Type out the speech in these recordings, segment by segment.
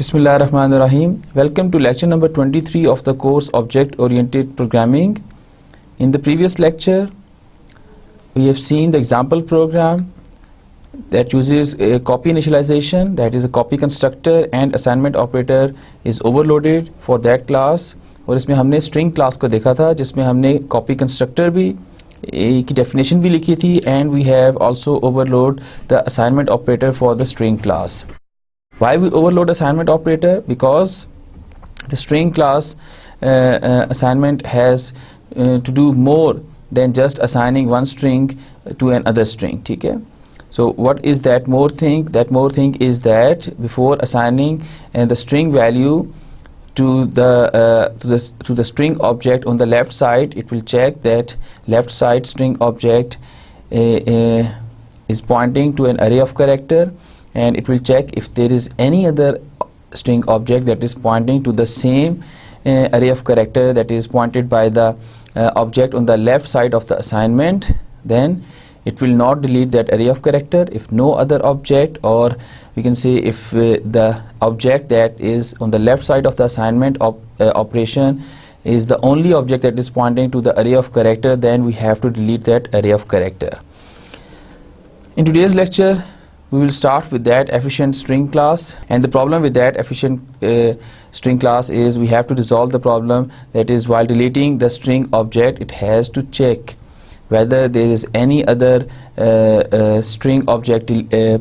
Bismillahirrahmanirrahim. Welcome to lecture number 23 of the course Object Oriented Programming. In the previous lecture, we have seen the example program that uses a copy initialization, that is a copy constructor and assignment operator is overloaded for that class. और इसमें हमने string class को देखा था जिसमें हमने copy constructor भी की definition भी लिखी थी, and we have also overload the assignment operator for the string class. Why we overload assignment operator? Because the string class assignment has to do more than just assigning one string to another string. Okay? So what is that more thing? That more thing is that before assigning the string value to the string object on the left side, it will check that left side string object is pointing to an array of character, and it will check if there is any other string object that is pointing to the same array of character that is pointed by the object on the left side of the assignment. Then it will not delete that array of character if no other object, or we can say if the object that is on the left side of the assignment operation is the only object that is pointing to the array of character, then we have to delete that array of character. In today's lecture, we will start with that efficient string class, and the problem with that efficient string class is we have to resolve the problem, that is while deleting the string object it has to check whether there is any other string object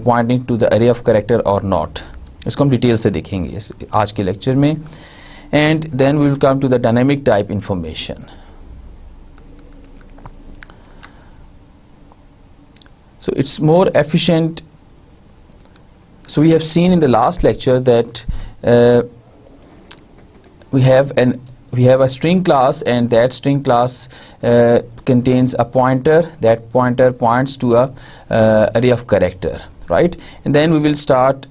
pointing to the array of character or not. इसको हम detail से देखेंगे इस आज के lecture में, and then we will come to the dynamic type information. So it's more efficient. So we have seen in the last lecture that we have a string class, and that string class contains a pointer. That pointer points to a array of character, right? And then we will start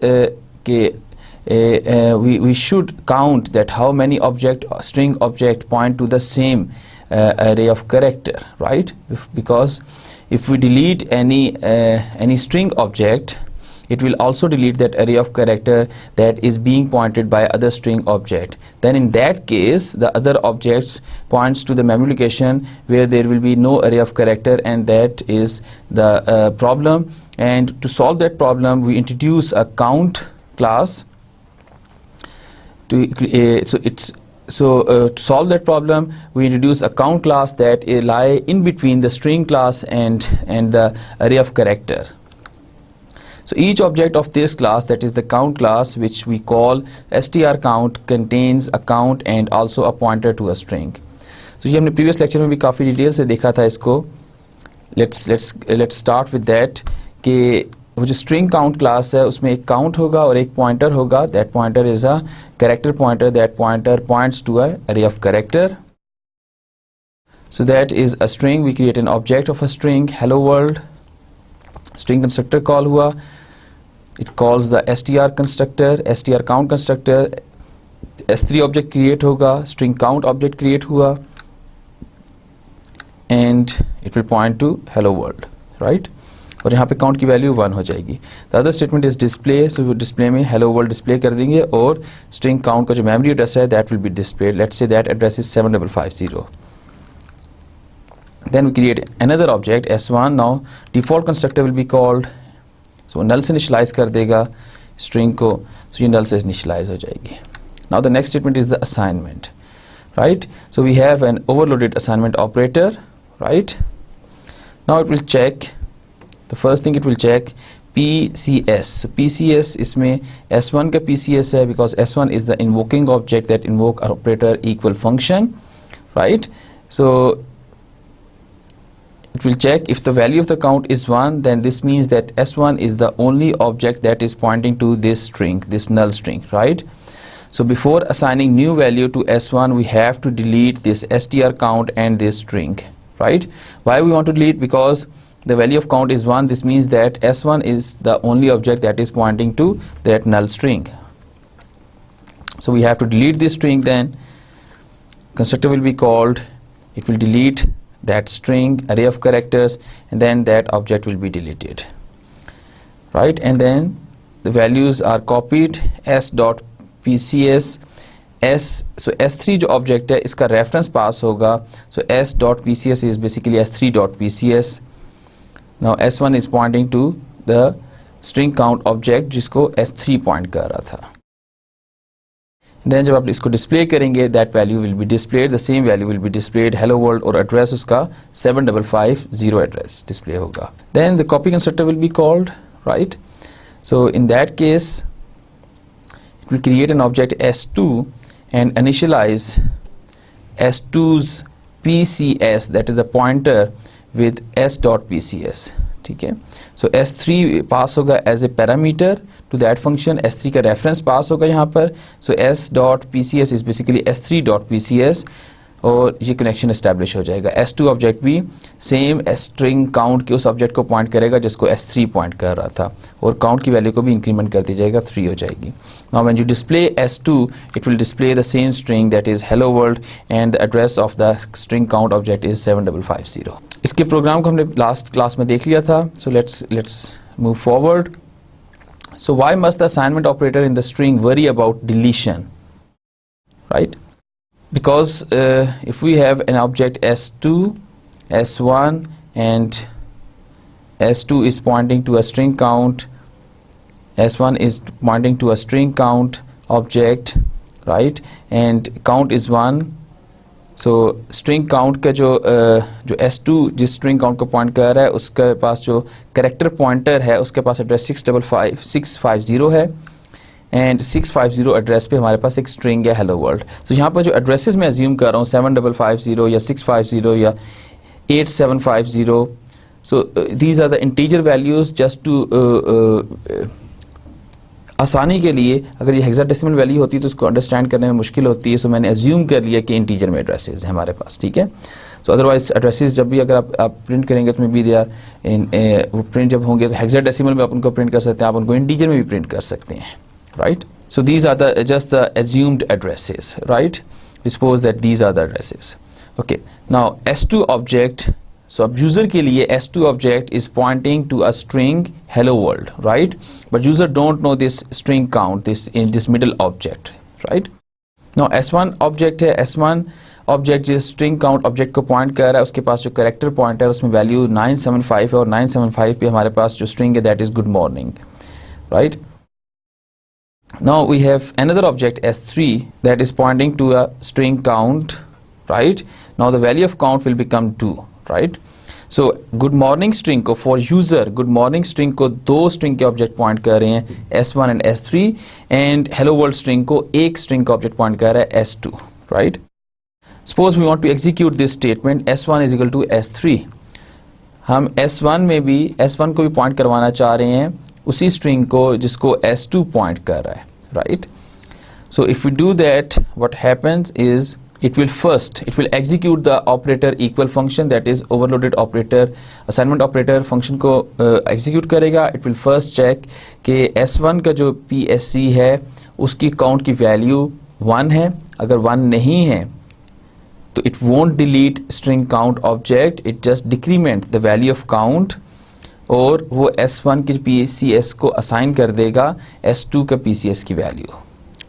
we should count that how many string object point to the same array of character, right? Because if we delete any string object, it will also delete that array of character that is being pointed by other string object. Then in that case, the other objects points to the memory location where there will be no array of character, and that is the problem. And to solve that problem, we introduce a count class. To solve that problem, we introduce a count class that lie in between the string class and the array of character. So each object of this class, that is the count class, which we call strCount, contains a count and also a pointer to a string. So ये हमने previous lecture में भी काफ़ी detail से देखा था इसको. Let's start with that कि वो जो string count class है उसमें एक count होगा और एक pointer होगा. That pointer is a character pointer. That pointer points to an array of character. So that is a string. We create an object of a string, hello world. String constructor call हुआ. It calls the str constructor, str count constructor. S3 object create होगा, string count object create हुआ, and it will point to hello world, right? और यहाँ पे count की value 1 हो जाएगी. The other statement is display. So display में hello world display कर देंगे, और string count का जो memory address है that will be displayed. Let's say that address is 7550. Then we create another object s1. Now default constructor will be called. So null से initialize कर देगा string को, so ये null से initialize हो जाएगी. Now the next statement is the assignment, right? So we have an overloaded assignment operator, right? Now it will check, the first thing it will check PCS. So PCS इसमें s1 का PCS है because s1 is the invoking object that invoke operator equal function, right? So it will check if the value of the count is 1, then this means that s1 is the only object that is pointing to this string, this null string, right? So before assigning new value to s1, we have to delete this str count and this string, right? Why we want to delete? Because the value of count is 1. This means that s1 is the only object that is pointing to that null string. So we have to delete this string. Then constructor will be called. It will delete that string array of characters, and then that object will be deleted, right? And then the values are copied. S dot pcs s, so s3 जो object है इसका reference पास होगा, so s.pcs is basically s3.pcs. now s1 is pointing to the string count object जिसको s3 point कर रहा था. Then जब आप इसको डिस्प्ले करेंगे that value will be displayed, the same value will be displayed hello world, और address उसका 7550 एड्रेस डिस्प्ले होगा. Then the copy constructor will be called, right. So in that case it will create an object s2 and initialize s2's pcs, that is a pointer with s.pcs. ठीक है. सो s3 pass होगा as a parameter to that function, s3 का reference पास होगा यहाँ पर. सो s.pcs is basically s3.pcs, और ये connection establish हो जाएगा. s2 ऑब्जेक्ट भी सेम स्ट्रिंग काउंट के उस ऑब्जेक्ट को पॉइंट करेगा जिसको s3 पॉइंट कर रहा था, और काउंट की वैल्यू को भी इंक्रीमेंट कर दी जाएगा, 3 हो जाएगी. Now when you display s2 it will display the same string that is hello world, and the address of the string count object is 7550. इसके प्रोग्राम को हमने लास्ट क्लास में देख लिया था. So let's move forward. So why must the assignment operator in the string worry about deletion, right? Because if we have an object s2, s1, and s2 is pointing to a string count, s1 is pointing to a string count object, right, and count is 1. so string count का जो s2 जिस string count को point कर रहा है उसके पास जो character pointer है उसके पास एड्रेस 650 है, एंड 650 एड्रेस पे हमारे पास एक स्ट्रिंग है हेलो वर्ल्ड. तो यहाँ पर जो एड्रेसेस मैं अज्यूम कर रहा हूँ 7550 या 650 या 8750, so these are the integer values. Just to आसानी के लिए अगर ये हेक्साडेसिमल वैल्यू होती है तो उसको अंडरस्टैंड करने में मुश्किल होती है, सो मैंने अज्यूम कर लिया कि इंटीजर में एड्रेसेस हैं हमारे पास, ठीक है. सो अदरवाइज एड्रेसेस जब भी अगर आप प्रिंट करेंगे तो मे बी दे आर इन वो प्रिंट जब होंगे तो हेक्साडेसिमल में आप उनको प्रिंट कर सकते हैं, आप उनको इंटीजर में भी प्रिंट कर सकते हैं, right? So these are the just the assumed addresses, right? We suppose that these are the addresses. Okay, now s2 object, so अब user के लिए s2 object is pointing to a string hello world, right? But user don't know this string count, this in this middle object, right? Now s1 object है, s1 object जिस string count object को point कर रहा है उसके पास जो character point है उसमें वैल्यू 975 है, और 975 पे हमारे पास जो स्ट्रिंग है that is good morning, right. Now we have another object s3 that is pointing to a string count, right? Now the value of count will become 2, right? So good morning string को for user good morning string को दो string के object point कर रहे हैं s1 and s3, and hello world string को एक string का object point कर रहा है s2, right? Suppose we want to execute this statement s1 is equal to s3. हम s1 में भी s1 को भी point करवाना चाह रहे हैं उसी स्ट्रिंग को जिसको s2 पॉइंट कर रहा है, right. So if you do that what happens is it will execute the operator equal function, that is overloaded operator assignment operator function को execute करेगा. it will first check कि s1 का जो psc है उसकी count की value 1 है. अगर 1 नहीं है तो it won't delete string count object, it just decrement the value of count, और वो s1 की pcs को असाइन कर देगा s2 का pcs की वैल्यू.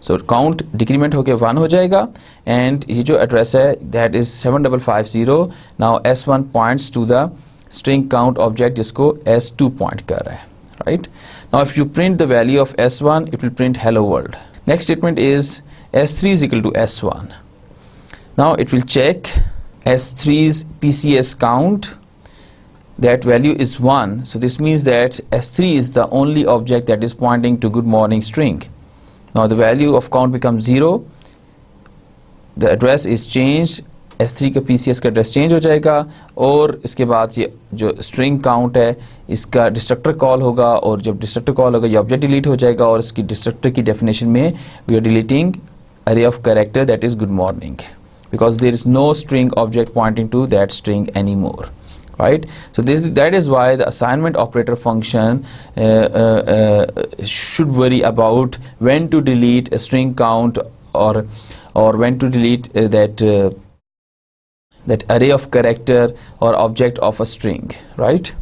सो काउंट डिक्रीमेंट होके 1 हो जाएगा, एंड ये जो एड्रेस है that is 7550. Now s1 points to the string count object जिसको s2 पॉइंट कर रहा है, right. Now if you print the value of s1 it will print hello world. Next statement is s3 is equal to s1. Now it will check s3's pcs count. That value is 1, so this means that s3 is the only object that is pointing to good morning string. Now the value of count becomes 0, the address is changed, s3 का pcs का address change हो जाएगा, और इसके बाद ये जो string count है इसका डिस्ट्रक्टर कॉल होगा, और जब डिस्ट्रक्टर कॉल होगा ये ऑब्जेक्ट डिलीट हो जाएगा, और इसकी डिस्ट्रक्टर की डेफिनेशन में we are deleting array of character that is good morning, because there is no string object pointing to that string anymore, right. So that is why the assignment operator function should worry about when to delete a string count or when to delete that array of character or object of a string, right.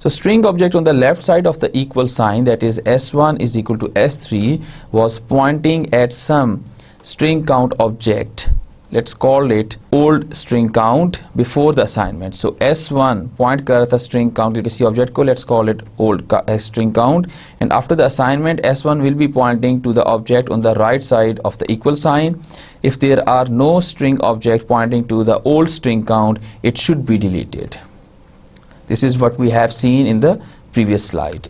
So string object on the left side of the equal sign, that is S1 is equal to S3, was pointing at some string count object. Let's call it old string count before the assignment. So S1 point कर रहा था string count किसी object को, let's call it old string count, and after the assignment S1 will be pointing to the object on the right side of the equal sign. If there are no string object pointing to the old string count, it should be deleted. This is what we have seen in the previous slide.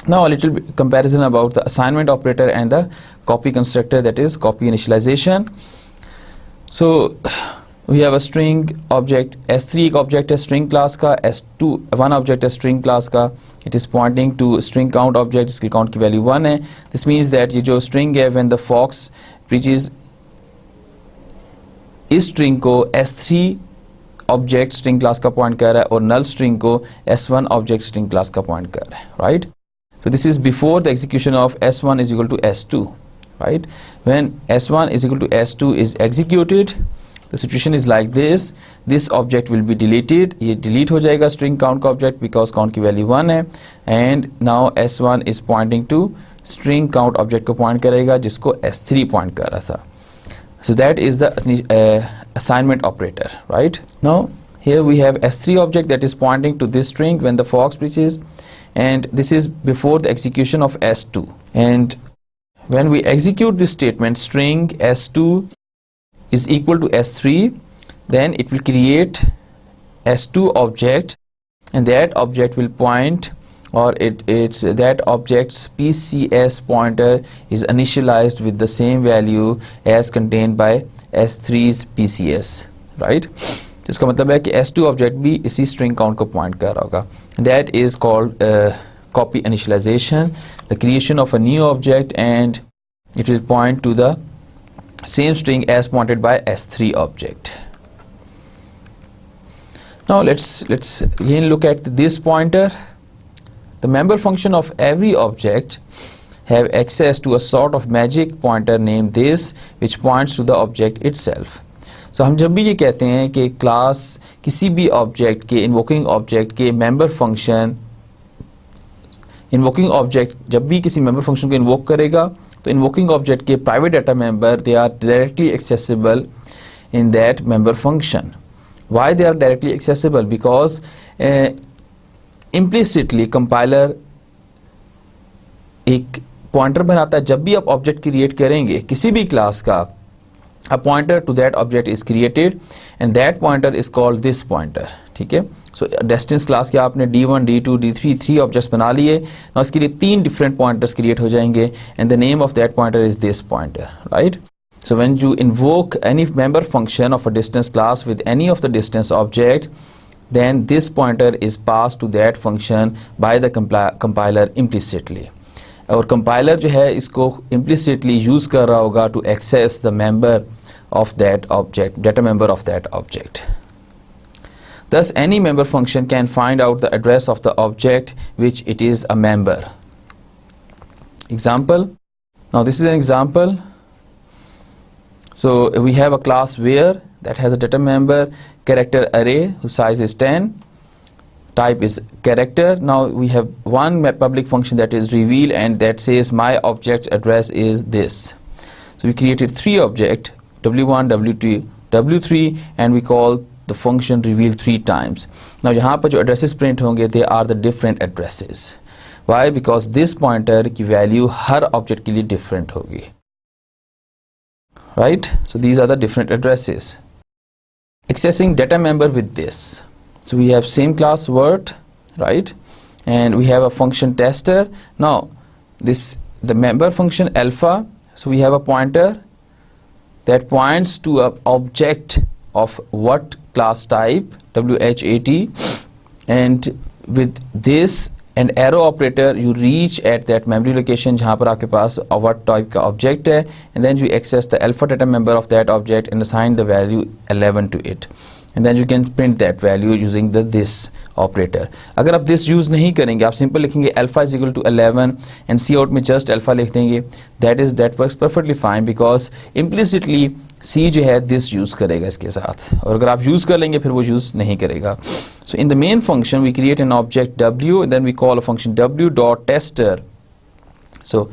Now a little bit comparison about the assignment operator and the copy constructor, that is copy initialization. So we have a string object S3 एक object है string class का, S2 one object है string class का, it is pointing to string count object, इसकी count की value 1 है. This means that ये जो string है, when the fox breaches इस string को S3 object string class का point कर रहा है और null string को S1 object string class का point कर रहा है, right? So this is before the execution of S1 is equal to S2. Right? When S1 is equal to S2 is executed, the situation is like this. This object will be deleted. ये delete हो जाएगा string count का object because count की value 1 है, and now S1 is pointing to string count object को point करेगा जिसको S3 point कर रहा था. So that is the assignment operator, right? Now here we have S3 object that is pointing to this string when the fox breaches, and this is before the execution of S2. And when we execute this statement string S2 is equal to S3, then it will create S2 object, and that object will point, or it's that object's PCS pointer is initialized with the same value as contained by S3's PCS, right? इसका मतलब है कि S2 object भी इसी string count को point कर रहा होगा. That is called copy initialization, the creation of a new object, and it will point to the same string as pointed by S3 object. Now let's again look at this pointer. The member function of every object have access to a sort of magic pointer named this, which points to the object itself. So हम जब भी ये कहते हैं कि class किसी भी object के invoking object के member function, invoking object जब भी किसी member function को invoke करेगा तो invoking object के private data member, they are directly accessible in that member function. Why they are directly accessible? Because implicitly compiler एक pointer बनाता है. जब भी आप object create करेंगे किसी भी class का, a pointer to that object is created, and that pointer is called this pointer. ठीक है? So distance class के आपने d1, d2, d3 3 objects बना लिए. Now इसके लिए 3 different pointers create हो जाएंगे, and the name of that pointer is this pointer, right? So when you invoke any member function of a distance class with any of the distance object, then this pointer is passed to that function by the compiler implicitly. और compiler जो है इसको implicitly use कर रहा होगा to access the member of that object, data member of that object. Thus any member function can find out the address of the object which it is a member. Example. Now this is an example. So we have a class where that has a data member character array whose size is 10, type is character. Now we have one public function that is reveal, and that says my object's address is this. So we created 3 objects, w1, w2, w3, and we call the function reveal 3 times. Now यहाँ पर जो addresses print होंगे, they are the different addresses. Why? Because this pointer की value हर object के लिए different होगी. Right? So these are the different addresses. Accessing data member with this. So we have same class word, right? And we have a function tester. Now the member function alpha. So we have a pointer that points to an object of what class type, WHAT, and with this and arrow operator you reach at that memory location जहाँ पर आपके पास what type का object है, and then you access the alpha data member of that object and assign the value 11 to it, and then you can print that value using the this operator. अगर आप this use नहीं करेंगे, आप simple लिखेंगे alpha is equal to 11 and cout में just alpha लिख देंगे, that works perfectly fine, because implicitly C जो है दिस यूज़ करेगा इसके साथ, और अगर आप यूज़ कर लेंगे फिर वो यूज़ नहीं करेगा. So in the main function we create an object W, then we call a function W dot tester. So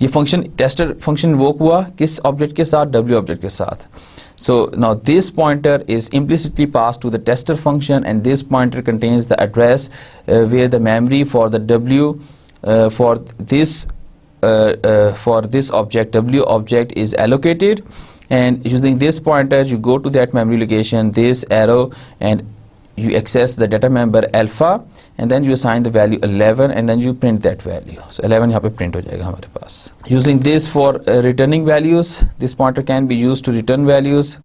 ये फंक्शन टेस्टर फंक्शन इन्वोक हुआ किस ऑब्जेक्ट के साथ? W ऑब्जेक्ट के साथ. So now this pointer is implicitly passed to the tester function, and this pointer contains the address where the memory for the W for this object W object is allocated, and using this pointer you go to that memory location, this arrow, and you access the data member alpha, and then you assign the value 11, and then you print that value. So 11 यहाँ पे print हो जाएगा हमारे पास. Using this for returning values, this pointer can be used to return values.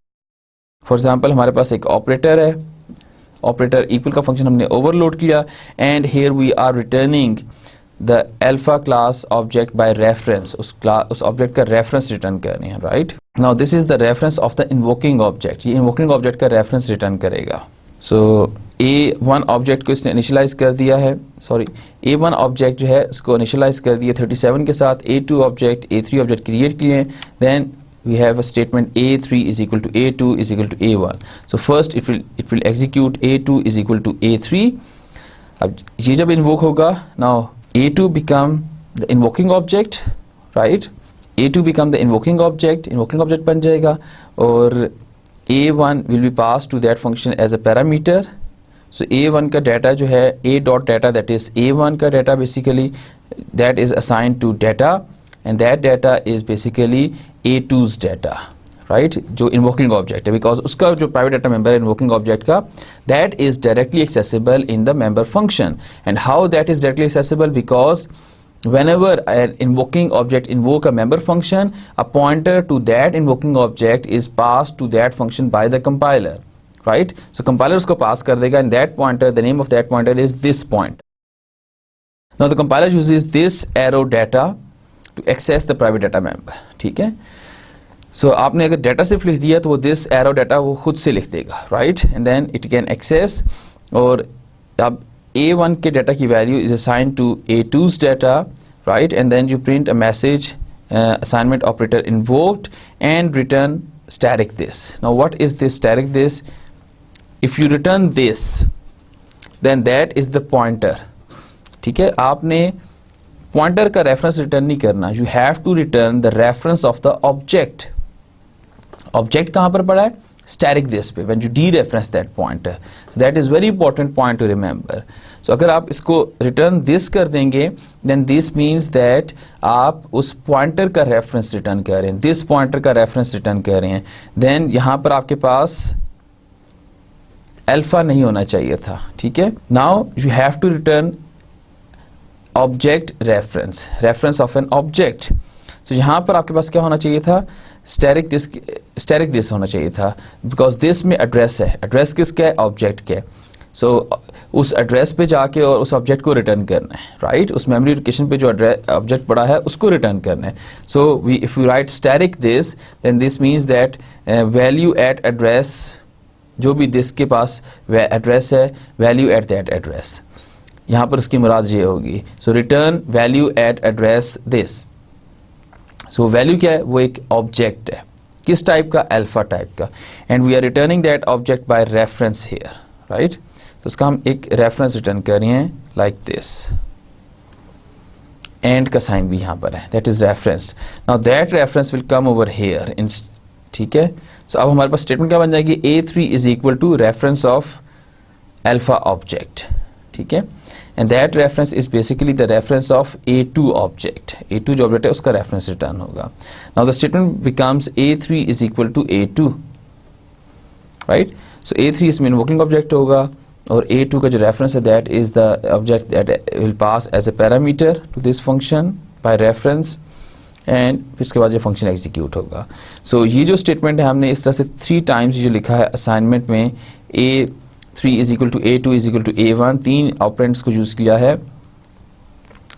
For example, हमारे पास एक operator है, operator equal का function हमने overload किया, and here we are returning the alpha class object by reference. उस object का reference return करनी है, right? Now this is the reference of the invoking object. ये invoking object का reference return करेगा. So A1 ऑब्जेक्ट को इसने initialise कर दिया है, सॉरी A1 ऑब्जेक्ट जो है इसको इनिशियलाइज कर दिया 37 के साथ. A2 object A3 object create किए, then we have a statement A3 is equal to A2 is equal to A1. So first it will execute A2 is equal to A3. अब ये जब इन्वोक होगा, now A2 become the invoking object, right. A2 become the invoking object बन जाएगा, और A1 will be passed to that function as a parameter. So A1 का data जो है A dot data, that is A1 का data basically that is assigned to data, and that data is basically A2's data, right? जो invoking object है, because उसका जो private data member है invoking object का, that is directly accessible in the member function. And how that is directly accessible? Because whenever an invoking object invoke a member function, a pointer to that invoking object is passed to that function by the compiler, right? So compiler उसको pass कर देगा, and that pointer, the name of that pointer is this point. Now the compiler uses this arrow data to access the private data member. ठीक है. So आपने अगर data सिर्फ लिख दिया तो वो this arrow data वो खुद से लिख देगा, right? And then it can access, और अब A1 के data की value is assigned to A2's data, right? And then you print a message, assignment operator invoked, and return static this. Now what is this static this? If you return this, then that is the pointer. ठीक है, आपने pointer का reference return नहीं करना. You have to return the reference of the object. Object कहाँ पर पड़ा है? Static this पे, when you dereference that pointer. So that is very important point to remember. So अगर आप इसको return this कर देंगे, then this means that आप उस pointer का reference return कर रहे हैं, this pointer का reference return कर रहे हैं. Then यहाँ पर आपके पास alpha नहीं होना चाहिए था, ठीक है. Now you have to return object reference of an object. So यहाँ पर आपके पास क्या होना चाहिए था? static this होना चाहिए था, because this में address है. address किसका है? object के. so उस address पे जाके और उस object को return करना है, right? उस memory location पे जो object पड़ा है उसको return करना है. so if we write static this, then this means that value at address, जो भी this के पास address है, value at that address, यहाँ पर उसकी मुराद ये होगी. so return value at address this. so value क्या है? वो एक object है. किस टाइप का? अल्फा टाइप का. and we are returning that object by reference here, right? तो उसका हम एक reference return कर रहे हैं like this. and का साइन भी यहाँ पर है, that is referenced. now that reference will come over here in, ठीक है. so अब हमारे पास statement क्या बन जाएगी? A3 is equal to reference of alpha object, ठीक है. and that reference is basically the reference of A2 object. A2 जो object है उसका reference return होगा. now the statement becomes A3 is equal to A2, right? so A3 इसमें invoking object होगा, और A2 का जो reference है that is the object that will pass as a parameter to this function by reference, and फिर इसके बाद ये function execute होगा. so ये जो statement है हमने इस तरह से 3 times जो लिखा है assignment में, A3 is equal to A2 is equal to A1, 3 operands को use किया है.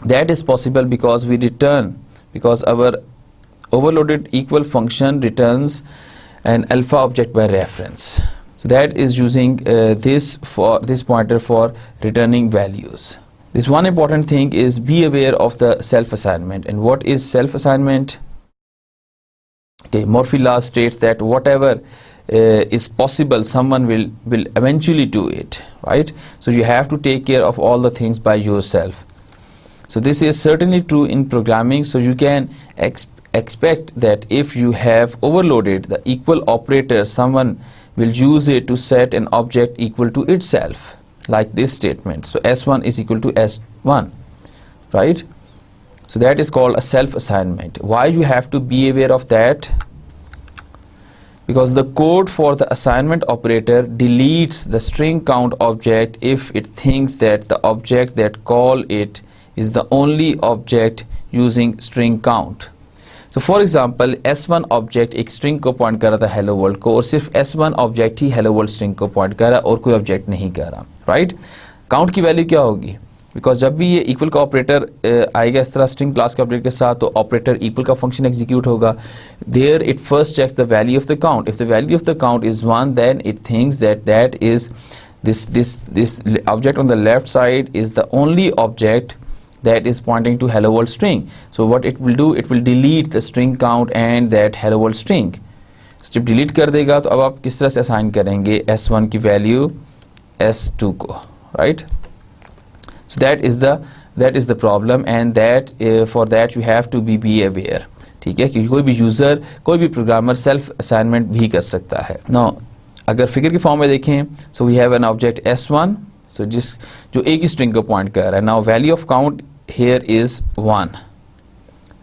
that is possible because we return, because our overloaded equal function returns an alpha object by reference. so that is using this pointer for returning values. this one important thing is be aware of the self assignment. and what is self assignment? Okay, Murphy law states that whatever is possible, someone will eventually do it, right? So you have to take care of all the things by yourself. So this is certainly true in programming. So you can expect that if you have overloaded the equal operator, someone will use it to set an object equal to itself, like this statement. So S1 is equal to S1, right? So that is called a self-assignment. Why you have to be aware of that? Because the code for the assignment operator deletes the string count object if it thinks that the object that call it is the only object using string count. So for example, S1 object एक string को point कर रहा था hello world को, और सिर्फ S1 object ही hello world string को point कर रहा और कोई object नहीं कर रहा, right? Count की value क्या होगी? Because जब भी ये equal का operator आएगा इस तरह string class के object के साथ, तो operator equal का function execute होगा. There it first checks the value of the count. If the value of the count is 1, then it thinks that that is this object on the left side is the only object that is pointing to hello world string. So what it will do, it will delete the string count and that hello world string. So जब delete कर देगा तो अब आप किस तरह से assign करेंगे S1 की value S2 को, right? So that is the problem, and that for that you have to be aware. ठीक है, क्योंकि कोई भी user, कोई भी programmer self assignment भी कर सकता है. Now अगर figure की form में देखें, so we have an object S1, so जो एक ही string को point कर रहा है. Now value of count here is 1.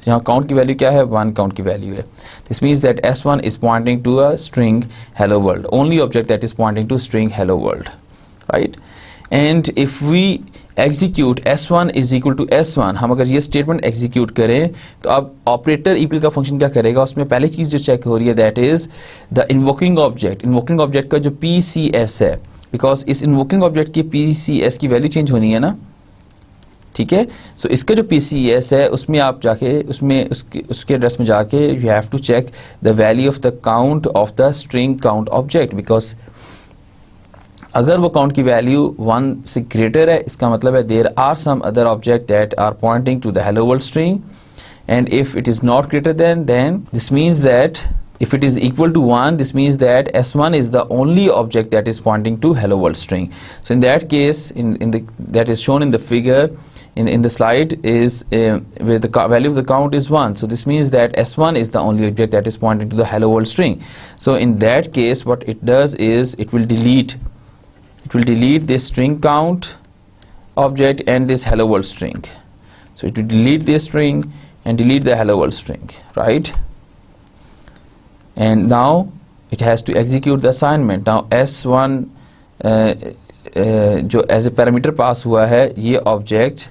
यहाँ count की value क्या है? 1 count की value है. This means that S1 is pointing to a string hello world, only object that is pointing to string hello world, right? And if we execute S1 is equal to S1, हम अगर ये statement execute करें तो अब operator equal का function क्या करेगा? उसमें पहली चीज़ जो check हो रही है that is the invoking object का जो PCS है, because इस invoking object की PCS की value change होनी है ना, ठीक है? So इसका जो PCS है उसमें आप जाके उसके एड्रेस में जाके you have to check the value of the count of the string count object, because अगर वो count की value 1 से greater है, इसका मतलब है there are some other object that are pointing to the hello world string, and if it is not greater than, then this means that if it is equal to 1, this means that S1 is the only object that is pointing to hello world string. So in that case, that is shown in the figure in the slide is where the value of the count is 1. So this means that S1 is the only object that is pointing to the hello world string. So in that case, what it does is it will delete this string count object and this hello world string. So it will delete this string and delete the hello world string, right? And now it has to execute the assignment. Now S1 जो as a parameter pass हुआ है, ये object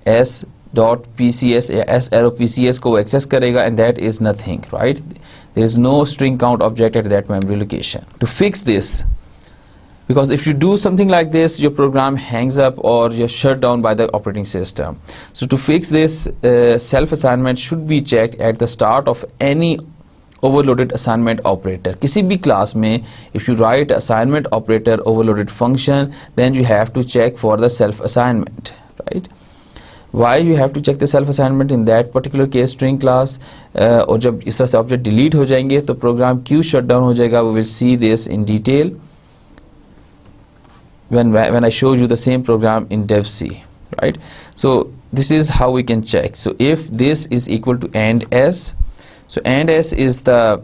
s.pcs या s arrow pcs को access करेगा, and that is nothing, right? There is no string count object at that memory location. To fix this, because if you do something like this, your program hangs up or you're shut down by the operating system. So to fix this, self-assignment should be checked at the start of any overloaded assignment operator. किसी भी class में if you write assignment operator overloaded function, then you have to check for the self-assignment, right? Why you have to check the self-assignment in that particular case string class? और जब इस तरह से object delete हो जाएंगे तो program क्यों shut down हो जाएगा? We will see this in detail when I show you the same program in dev C, right? So this is how we can check. So if this is equal to and s, so and s is the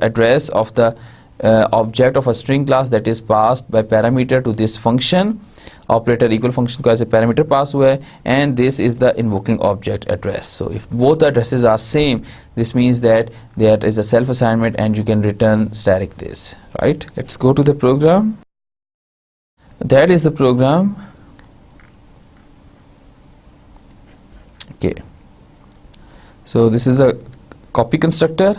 address of the object of a string class that is passed by parameter to this function operator equal function को as a parameter pass हुआ है, and this is the invoking object address. So if both addresses are same, this means that there is a self assignment and you can return static this, right? Let's go to the program. That is the program. Okay, so this is the copy constructor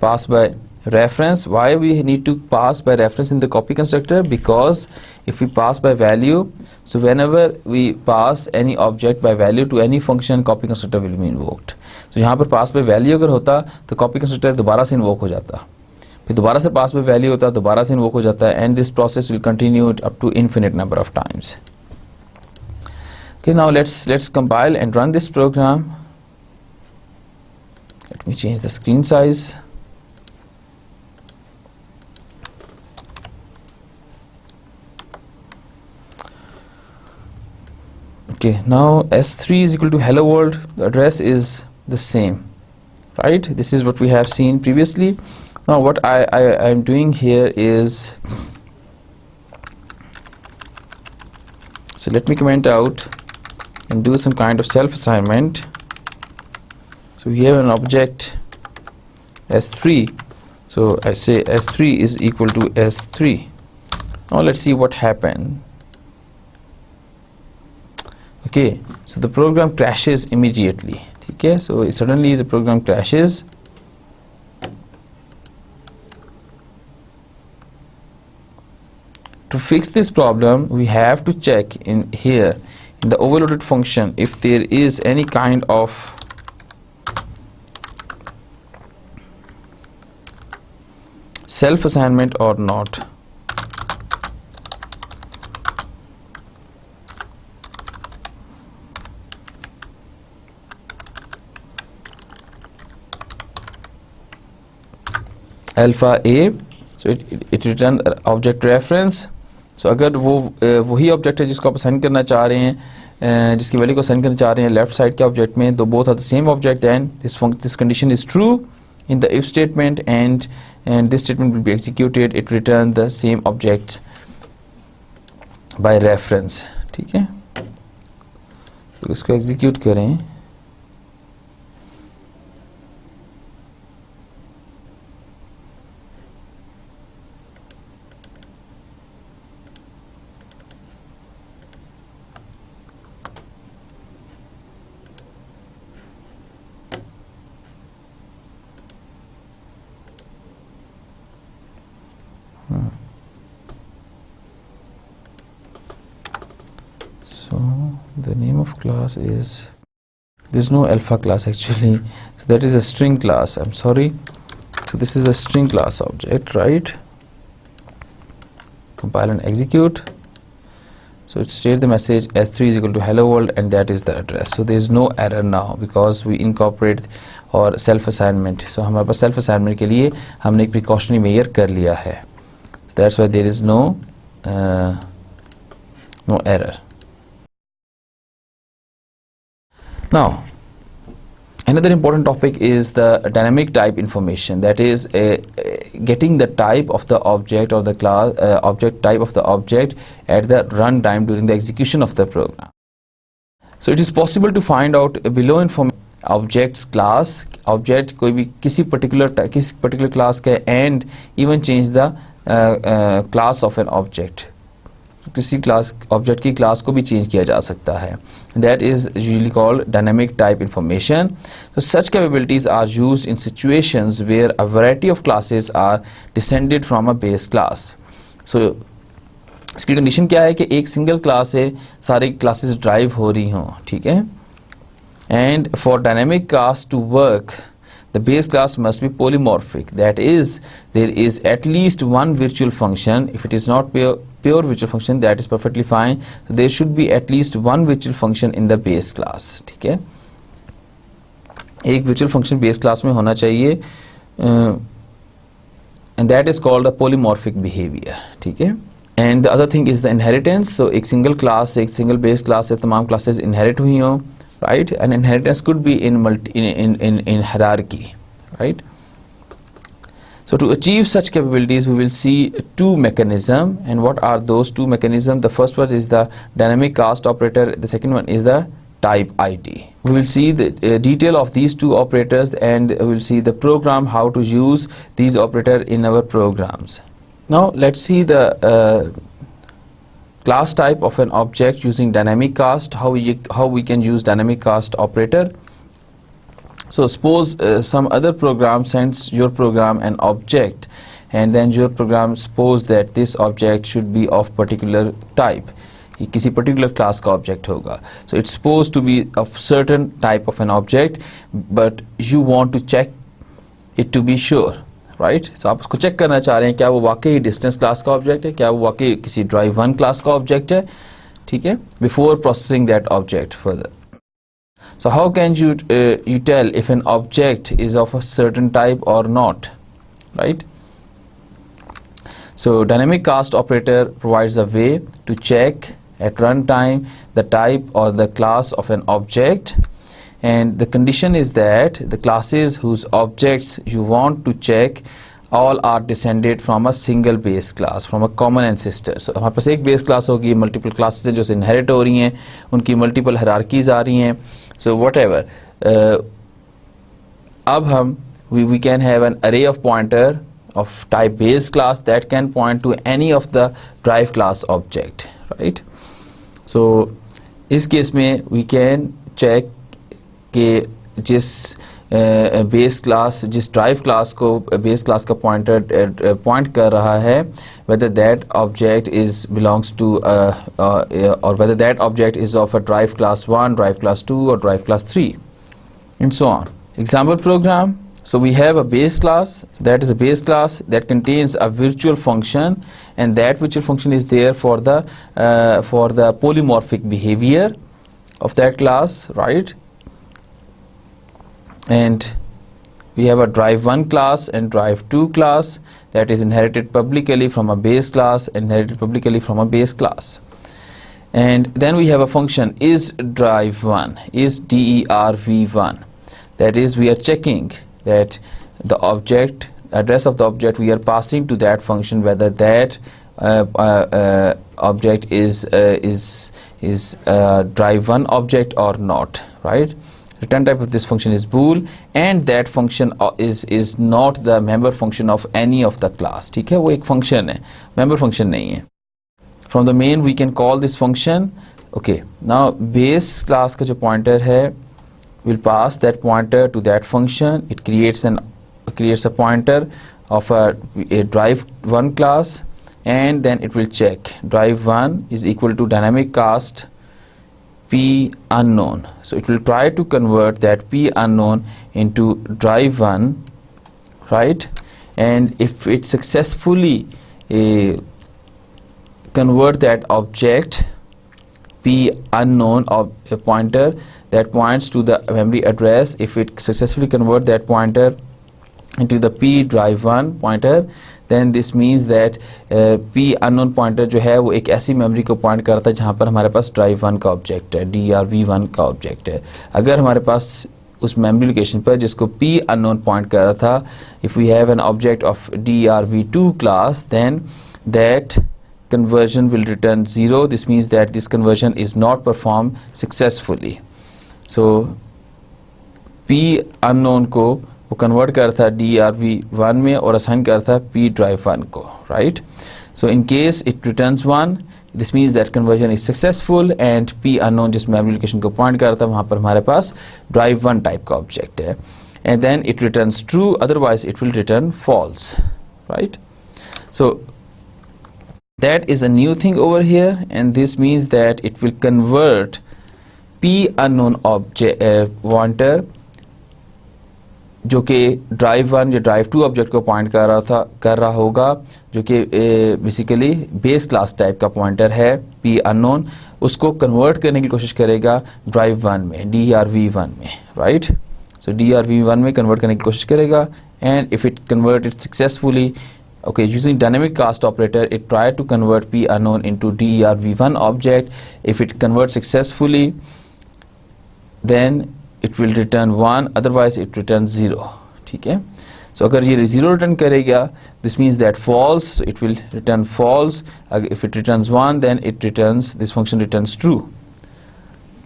passed by reference. Why we need to pass by reference in the copy constructor? Because if we pass by value, so whenever we pass any object by value to any function, copy constructor will be invoked. So यहाँ पर pass by value अगर होता तो copy constructor दोबारा से invoke हो जाता, फिर दोबारा से pass by value होता दोबारा से invoke हो जाता, and this process will continue up to infinite number of times. Okay, now let's compile and run this program. Let let me change the screen size. Okay, now s3 is equal to hello world. The address is the same, right? This is what we have seen previously. Now what I am doing here is, so let me comment out and do some kind of self assignment. So we have an object s3, so I say s3 is equal to s3. Now let's see what happened. Okay, so the program crashes immediately. Okay, so suddenly the program crashes. To fix this problem, we have to check in here in the overloaded function if there is any kind of self assignment or not. Alpha A, so it return object reference. So अगर वो वही object है जिसको आप assign करना चाह रहे हैं, जिसकी वैल्यू को असाइन करना चाह रहे हैं लेफ्ट साइड के ऑब्जेक्ट में, तो both are the same object, and this condition is true in the if statement, and this statement will be executed. It return the same object by reference. ठीक है, तो इसको एग्जीक्यूट करें. So the name of class is, there's no alpha class actually, so that is a string class. I'm sorry. So this is a string class object, right? Compile and execute. So it states the message s3 is equal to hello world, and that is the address. So there is no error now because we incorporate और self assignment. So हमारे पास self assignment के लिए हमने एक precautionary measure कर लिया है. So that's why there is no error. Now another important topic is the dynamic type information, that is getting the type of the object or the class object type of the object at the runtime during the execution of the program. So it is possible to find out below information objects class, object कोई भी किसी particular class का, and even change the class of an object. किसी class object की class को भी change किया जा सकता है. That is usually called dynamic type information. So such capabilities are used in situations where a variety of classes are descended from a base class. So इसकी condition क्या है कि एक सिंगल क्लास से सारी क्लासेस ड्राइव हो रही हों, ठीक है. And for dynamic class to work, the base class must be polymorphic. That is, there is at least one virtual function. If it is not pure virtual function, that is perfectly fine. So there should be at least one virtual function in the base class. ठीक है, एक virtual function base class में होना चाहिए, and that is called a polymorphic behavior. ठीक है. And the other thing is the inheritance. So एक single class, एक single base class से तमाम classes inherit हुई हों, right? And inheritance could be in hierarchy, right? So to achieve such capabilities, we will see two mechanisms. And what are those two mechanisms? The first one is the dynamic cast operator. The second one is the type ID. We will see the detail of these two operators, and we will see the program how to use these operators in our programs. Now let's see the class type of an object using dynamic cast, how we can use dynamic cast operator. So suppose some other program sends your program an object, and then your program suppose that this object should be of particular type, ये किसी particular class का object होगा. So it's supposed to be of certain type of an object, but you want to check it to be sure, right? So आप उसको check करना चाह रहे हैं क्या वो वाकई distance class का object है, क्या वो वाकई किसी drive1 class का object है, ठीक है, before processing that object further. So how can you you tell if an object is of a certain type or not, right? So dynamic cast operator provides a way to check at runtime the type or the class of an object, and the condition is that the classes whose objects you want to check all are descended from a single base class, from a common ancestor. So हमारे पास एक base class होगी, multiple classes हैं जो से inherit हो रही हैं, उनकी multiple hierarchies आ रही हैं. So whatever, अब हम we can have an array of pointer of type base class that can point to any of the drive class object, right? So इस केस में we can check कि जिस base class, जिस drive class को base class का pointer point कर रहा है, whether that object is belongs to or whether that object is of a drive class 1, drive class 2 or drive class 3 and so on. Example program. So we have a base class, so that is a base class that contains a virtual function, and that virtual function is there for the polymorphic behavior of that class, right? And we have a drive 1 class and drive 2 class that is inherited publicly from a base class, inherited publicly from a base class. And then we have a function is drive 1, is derv1, that is we are checking that the object, address of the object we are passing to that function, whether that object is drive 1 object or not, right? Return type of this function is bool, and that function is not the member function of any of the class. ठीक है, वो एक function है, member function नहीं है. From the main we can call this function. Okay, now base class का जो pointer है will pass that pointer to that function. It creates a pointer of a drive 1 class, and then it will check drive 1 is equal to dynamic cast p unknown. So it will try to convert that p unknown into drive 1, right? And if it successfully convert that object p unknown of a pointer that points to the memory address, if it successfully convert that pointer into the p drive 1 pointer, then this means that p unknown pointer जो है वो एक ऐसी memory को point करता है जहाँ पर हमारे पास drive 1 का ऑब्जेक्ट है, drv1 का ऑब्जेक्ट है. अगर हमारे पास उस मेमोरी लोकेशन पर जिसको p unknown पॉइंट कर रहा था, if we have an object of drv2 class, then that conversion will return 0. This means that this conversion is not performed successfully. So p unknown को वो कन्वर्ट करता है drv1 में और असाइन करता है p drive 1 को, right? So in case it returns 1, this means that conversion is successful, and p unknown जिस मेमोरी लोकेशन को पॉइंट करता है वहाँ पर हमारे पास drive 1 टाइप का ऑब्जेक्ट है, and then it returns true, otherwise it will return false, right? So that is a new thing over here, and this means that it will convert p unknown object pointer जो कि drive 1 या drive 2 object को point कर रहा होगा, जो कि basically base class type का पॉइंटर है p unknown, उसको कन्वर्ट करने की कोशिश करेगा drive 1 में, drv1 में, राइट? सो drv1 में कन्वर्ट करने की कोशिश करेगा, and if it converted successfully, okay, using dynamic cast operator, it tried to convert p unknown into drv1 object. If it converts successfully, then it will return 1, otherwise it returns 0. ठीक है, so अगर ये 0 return करेगा, this means that false, so it will return false. If it returns 1, then it returns, this function returns true,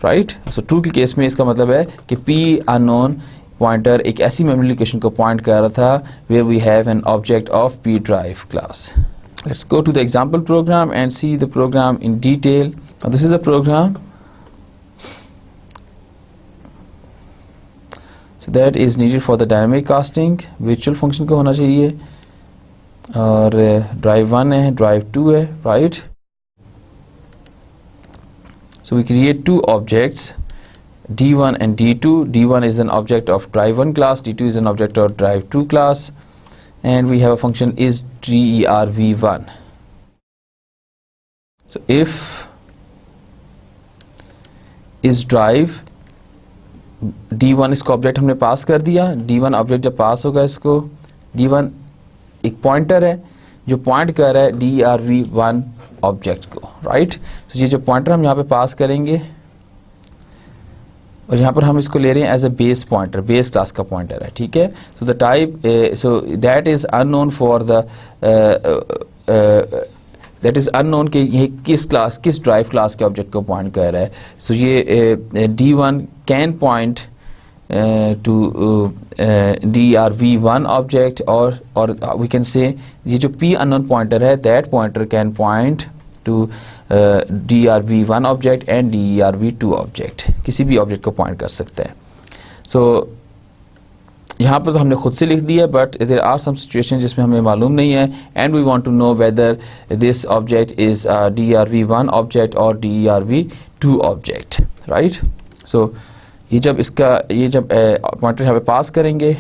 right? So true के case में इसका मतलब है कि p unknown pointer एक ऐसी memory location को point कर रहा था where we have an object of p drive class. Let's go to the example program and see the program in detail. Now this is a program. So that is needed for the dynamic casting. Virtual function को होना चाहिए, और drive 1 है, drive 2 है, right? So we create two objects, d1 and d2. d1 is an object of drive 1 class, d2 is an object of drive 2 class, and we have a function is derv1. So if is drive D1 इसको object हमने पास कर दिया। D1 object जब पास होगा इसको, D1 एक pointer है जो पॉइंट कर रहा है DRV1 ऑब्जेक्ट को, राइट। तो ये जो पॉइंटर हम यहाँ पे पास करेंगे और यहाँ पर हम इसको ले रहे हैं as a base pointer, base class का पॉइंटर है, ठीक है। So the type, so that is unknown for the, that is unknown कि ये किस क्लास, किस ड्राइव क्लास के ऑब्जेक्ट को पॉइंट कर रहा है। सो ये D1 can point to DRV1 object, or we can say ये जो P unknown pointer है, that pointer can point to DRV1 object and DRV2 object, किसी भी ऑब्जेक्ट को पॉइंट कर सकता है। सो यहाँ पर तो हमने खुद से लिख दिया, but there are some situation जिसमें हमें मालूम नहीं है, and we want to know whether this object is DRV1 object और DRV2 ऑब्जेक्ट, राइट। सो ये जब पॉइंटर यहाँ पे पास करेंगे,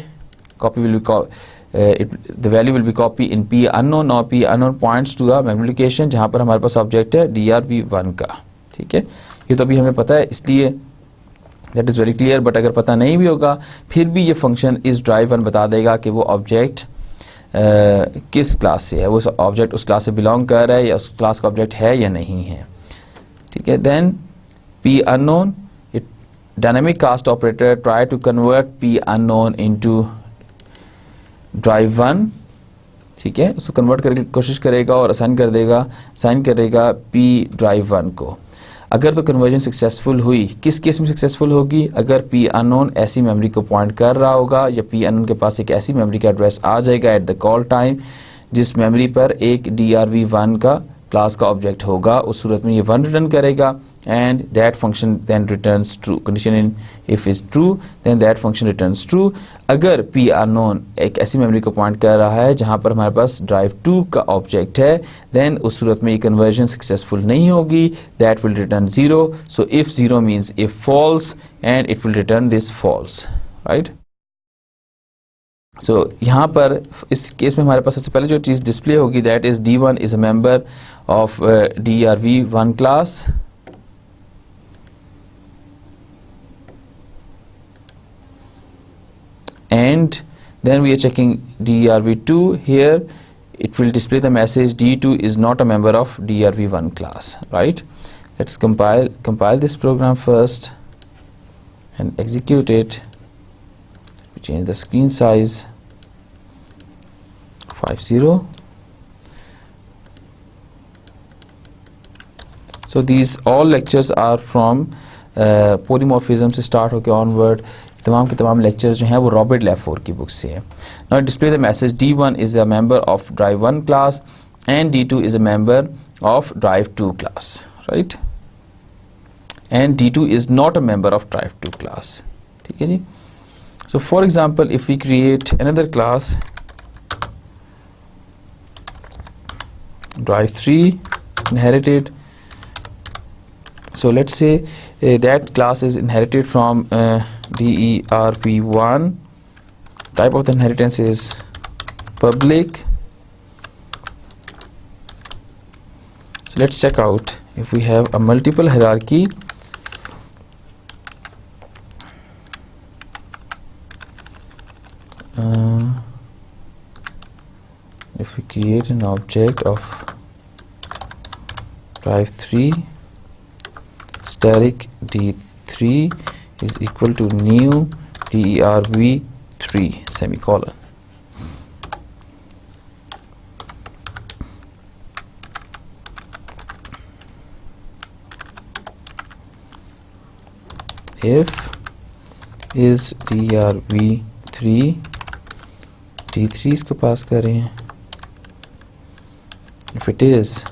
copy will be the value will be copy in P unknown, और P unknown points to a memory location जहाँ पर हमारे पास ऑब्जेक्ट है DRV1 का, ठीक है। ये तो अभी हमें पता है, इसलिए that is very clear. But अगर पता नहीं भी होगा फिर भी ये फंक्शन इस ड्राइव1 बता देगा कि वो ऑब्जेक्ट किस क्लास से है, वो ऑब्जेक्ट उस क्लास से बिलोंग कर रहा है या उस क्लास का ऑब्जेक्ट है या नहीं है, ठीक है। Then P unknown, dynamic cast operator try to convert P unknown into drive1, ठीक है। उसको कन्वर्ट करने की कोशिश करेगा और असाइन करेगा P drive1 को। अगर तो कन्वर्जन सक्सेसफुल हुई, किस केस में सक्सेसफुल होगी, अगर P unknown ऐसी मेमोरी को पॉइंट कर रहा होगा या P unknown के पास एक ऐसी मेमोरी का एड्रेस आ जाएगा एट द कॉल टाइम जिस मेमोरी पर एक DRV1 का क्लास का ऑब्जेक्ट होगा, उस सूरत में ये 1 रिटर्न करेगा and that function then returns true. Condition in if is true then that function returns true. अगर P unknown एक ऐसी मेमोरी को पॉइंट कर रहा है जहां पर हमारे पास ड्राइव 2 का ऑब्जेक्ट है, देन उस सूरत में ये कन्वर्जन सक्सेसफुल नहीं होगी, that will return 0। So if 0 means if false and it will return this false, right. So यहाँ पर इस केस में हमारे पास सबसे पहले जो चीज़ डिस्प्ले होगी that is D1 is a member of DRV1 class, and then we are checking DRV2. Here it will display the message D2 is not a member of DRV1 class, right. Let's compile this program first and execute it. We change the screen size 50. So these all lectures are from polymorphism से start होकर onward, तमाम के तमाम lectures जो हैं वो Robert लेफोर की book से हैं। Now display the message D1 is a member of drive1 class and D2 is a member of drive2 class, right, and D2 is not a member of drive2 class, ठीक है जी। So for example, if we create another class drive3 inherited, so let's say that class is inherited from DERP1, type of the inheritance is public. So let's check out if we have a multiple hierarchy. If we create an object of drive3 static D3 is equal to new DERV3 semicolon. If is DERV3 D3 इसको पास करें, if it is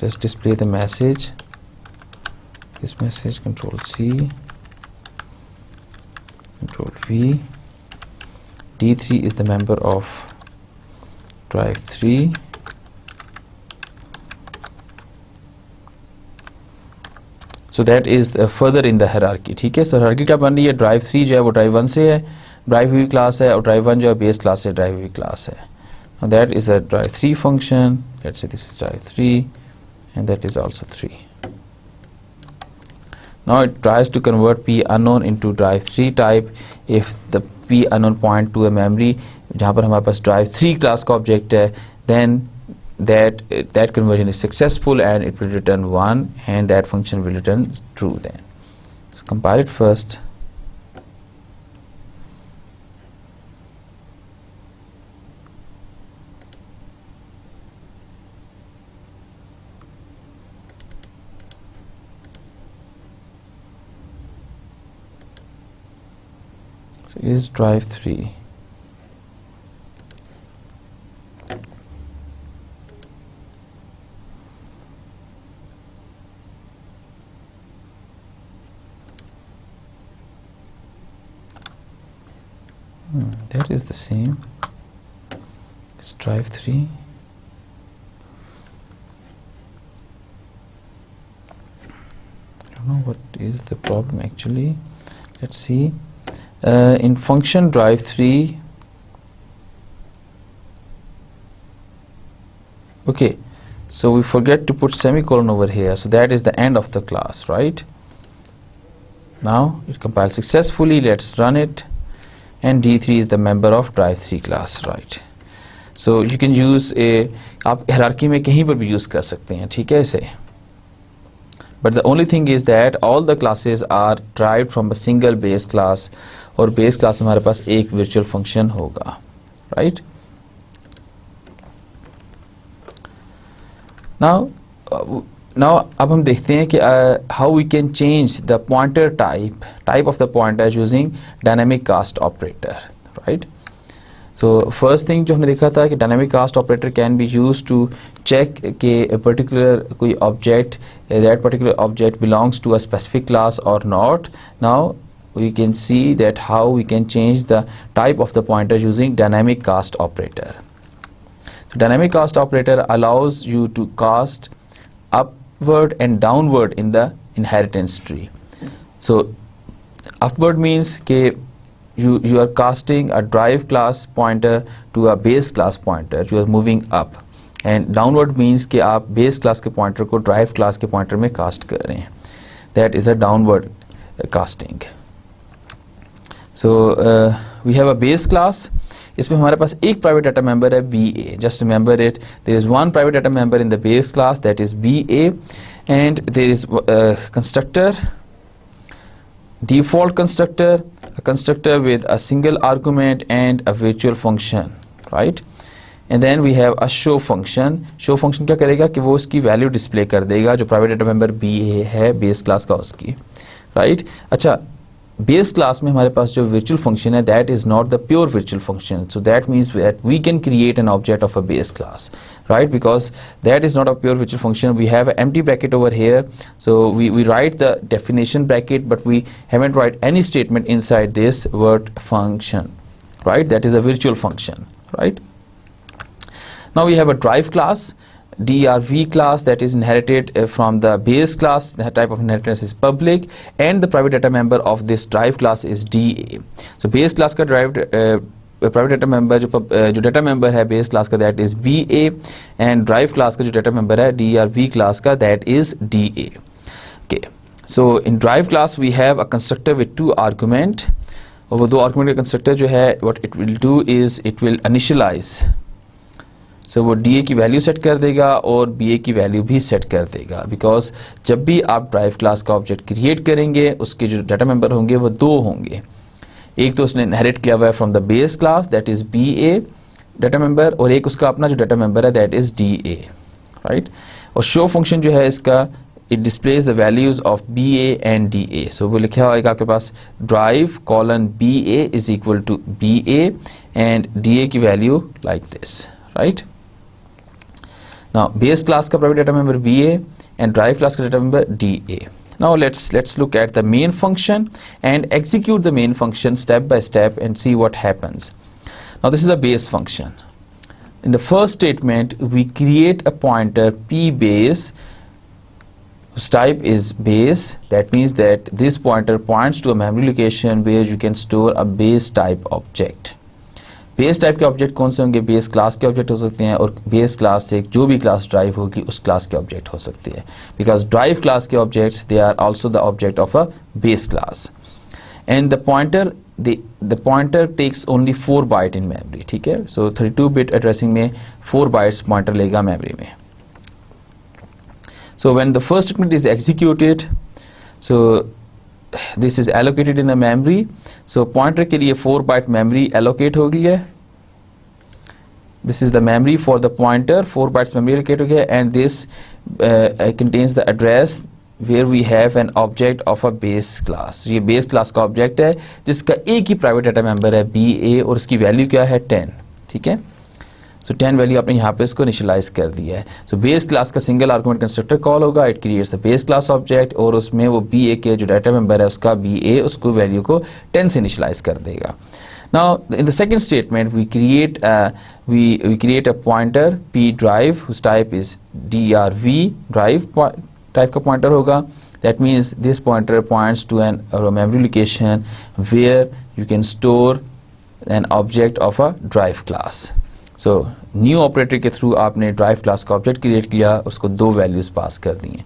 just display the message, this message control C control V, D3 is the member of drive3 so that is further in the hierarchy, ठीक है। So hierarchy क्या बन रही है, drive3 जो है वो drive1 से है, drive क्लास है, और drive1 जो है बेस क्लास से drive क्लास है। Now that is a drive3 function, let's say this is drive3 and that is also 3. Now it tries to convert p unknown into drive 3 type if the p unknown point to a memory जहाँ पर हमारे पास drive 3 class का object है, then that conversion is successful and it will return 1 and that function will return true. Then let's compile it first. So is drive 3. That is the same. It's drive 3. I don't know what is the problem actually. Let's see. In function drive 3, okay, so we forget to put semicolon over here, so that is the end of the class, right? Now it compiled successfully. Let's run it, and D3 is the member of drive 3 class, right? So you can use आप hierarchy में कहीं पर भी use कर सकते हैं, ठीक है इसे. But the only thing is that all the classes are derived from a single base class, और base class में हमारे पास एक virtual function होगा, right? Now अब हम देखते हैं कि how we can change the pointer type of the pointer using dynamic cast operator, right? So first thing जो हमने देखा था कि dynamic cast operator can be used to check कि a particular कोई object, that particular object belongs to a specific class or not. Now we can see that how we can change the type of the pointer using dynamic cast operator. So dynamic cast operator allows you to cast upward and downward in the inheritance tree. So upward means कि you are casting a drive class pointer to a base class pointer, you are moving up, and downward means कि आप base class के pointer को drive class के pointer में cast कर रहे हैं. That is a downward casting. So we have a base class. इसमें हमारे पास एक private data member है BA. Just remember it. There is one private data member in the base class, that is BA, and there is a constructor, default constructor, a constructor with a single argument and a virtual function, right? And then we have a show function. Show function क्या करेगा कि वो उसकी value display कर देगा जो private data member BA है base class का उसकी, right? अच्छा, base class में हमारे पास जो virtual function है, that is not the pure virtual function. So that means that we can create an object of a base class, right? Because that is not a pure virtual function. We have an empty bracket over here. So we write the definition bracket, but we haven't write any statement inside this word function, right? That is a virtual function, right? Now we have a drive class, DRV class, that is inherited from the base class. The type of inheritance is public, and the private data member of this drive class is DA. So base class का private data member जो data member है base class का, that is BA, and drive class का जो data member है DRV class का, that is DA. Okay, so in drive class we have a constructor with two argument, और वो दो argument का constructor जो है, what it will do is it will initialize. So वो DA की वैल्यू सेट कर देगा और BA की वैल्यू भी सेट कर देगा, बिकॉज जब भी आप ड्राइव क्लास का ऑब्जेक्ट क्रिएट करेंगे उसके जो डाटा मेंबर होंगे वो दो होंगे. एक तो उसने इनहेरिट किया हुआ है from the base class, that is BA data member, और एक उसका अपना जो डाटा मेंबर है, दैट इज DA, राइट? और शो फंक्शन जो है इसका, it displays the values of BA and DA. So वो लिखा होगा आपके पास drive colon BA is equal to BA and DA की value like this, right? Now base class का private data member BA and drive class का data member DA. Now let's look at the main function and execute the main function step by step and see what happens. Now this is a base function. In the first statement we create a pointer P base whose type is base. That means that this pointer points to a memory location where you can store a base type object. Base type के object कौन से होंगे? Base class के object हो सकते हैं, और base class से जो भी क्लास ड्राइव होगी उस क्लास के ऑब्जेक्ट हो सकते हैं, बिकॉज ड्राइव क्लास के objects they are also the object of a base class. And the pointer takes only 4 byte in memory. ठीक है, सो 32 बिट एड्रेसिंग में 4 बाइट्स पॉइंटर लेगा मेमोरी में. So when the first statement is executed, so this is allocated in the memory. So pointer के लिए 4 byte memory allocate हो गई है. This is the memory for the pointer. 4 bytes memory allocate हो गया, and this contains the address where we have an object of a base class. ये base class का object है जिसका एक ही private data member है BA, और उसकी value क्या है 10. ठीक है, सो 10 वैल्यू आपने यहाँ पे इसको इनिशियलाइज कर दिया है. सो बेस क्लास का सिंगल आर्गुमेंट कंस्ट्रक्टर कॉल होगा, it creates the base class object, और उसमें वो BA के जो डाटा मेंबर है उसका BA उसको वैल्यू को 10 से इनिशियलाइज कर देगा. Now in the second statement we create a pointer P drive whose type is DRV drive type का पॉइंटर होगा. That means this pointer points to an memory location where you can store an object of a drive class. So new operator के through आपने drive class का object create किया, उसको 2 values pass कर दी हैं.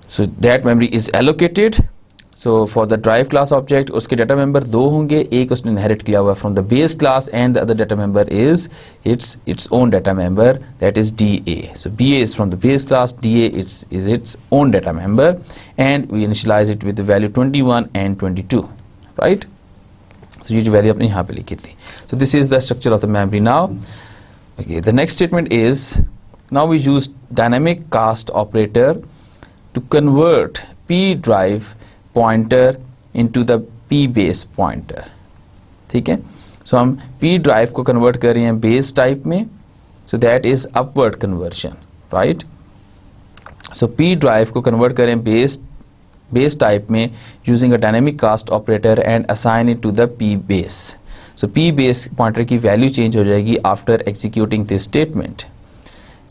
So that memory is allocated. So for the drive class object उसके data member 2 होंगे, एक उसने इनहेरिट किया हुआ from the base class, and the other data member is its own data member, that is DA. So BA is from the base class, DA is its own data member, and we initialize it with the value 21 and 22, right? So ये जो value आपने यहाँ पे लिखी थी. So this is the structure of the memory now. Okay, the next statement is now we use dynamic cast operator to convert P drive pointer into the P base pointer. ठीक है, so हम P drive को convert कर रहे हैं base type में, so that is upward conversion, right? So P drive को convert करें base type में using a dynamic cast operator and assign it to the P base. So P base pointer की value change हो जाएगी after executing this statement,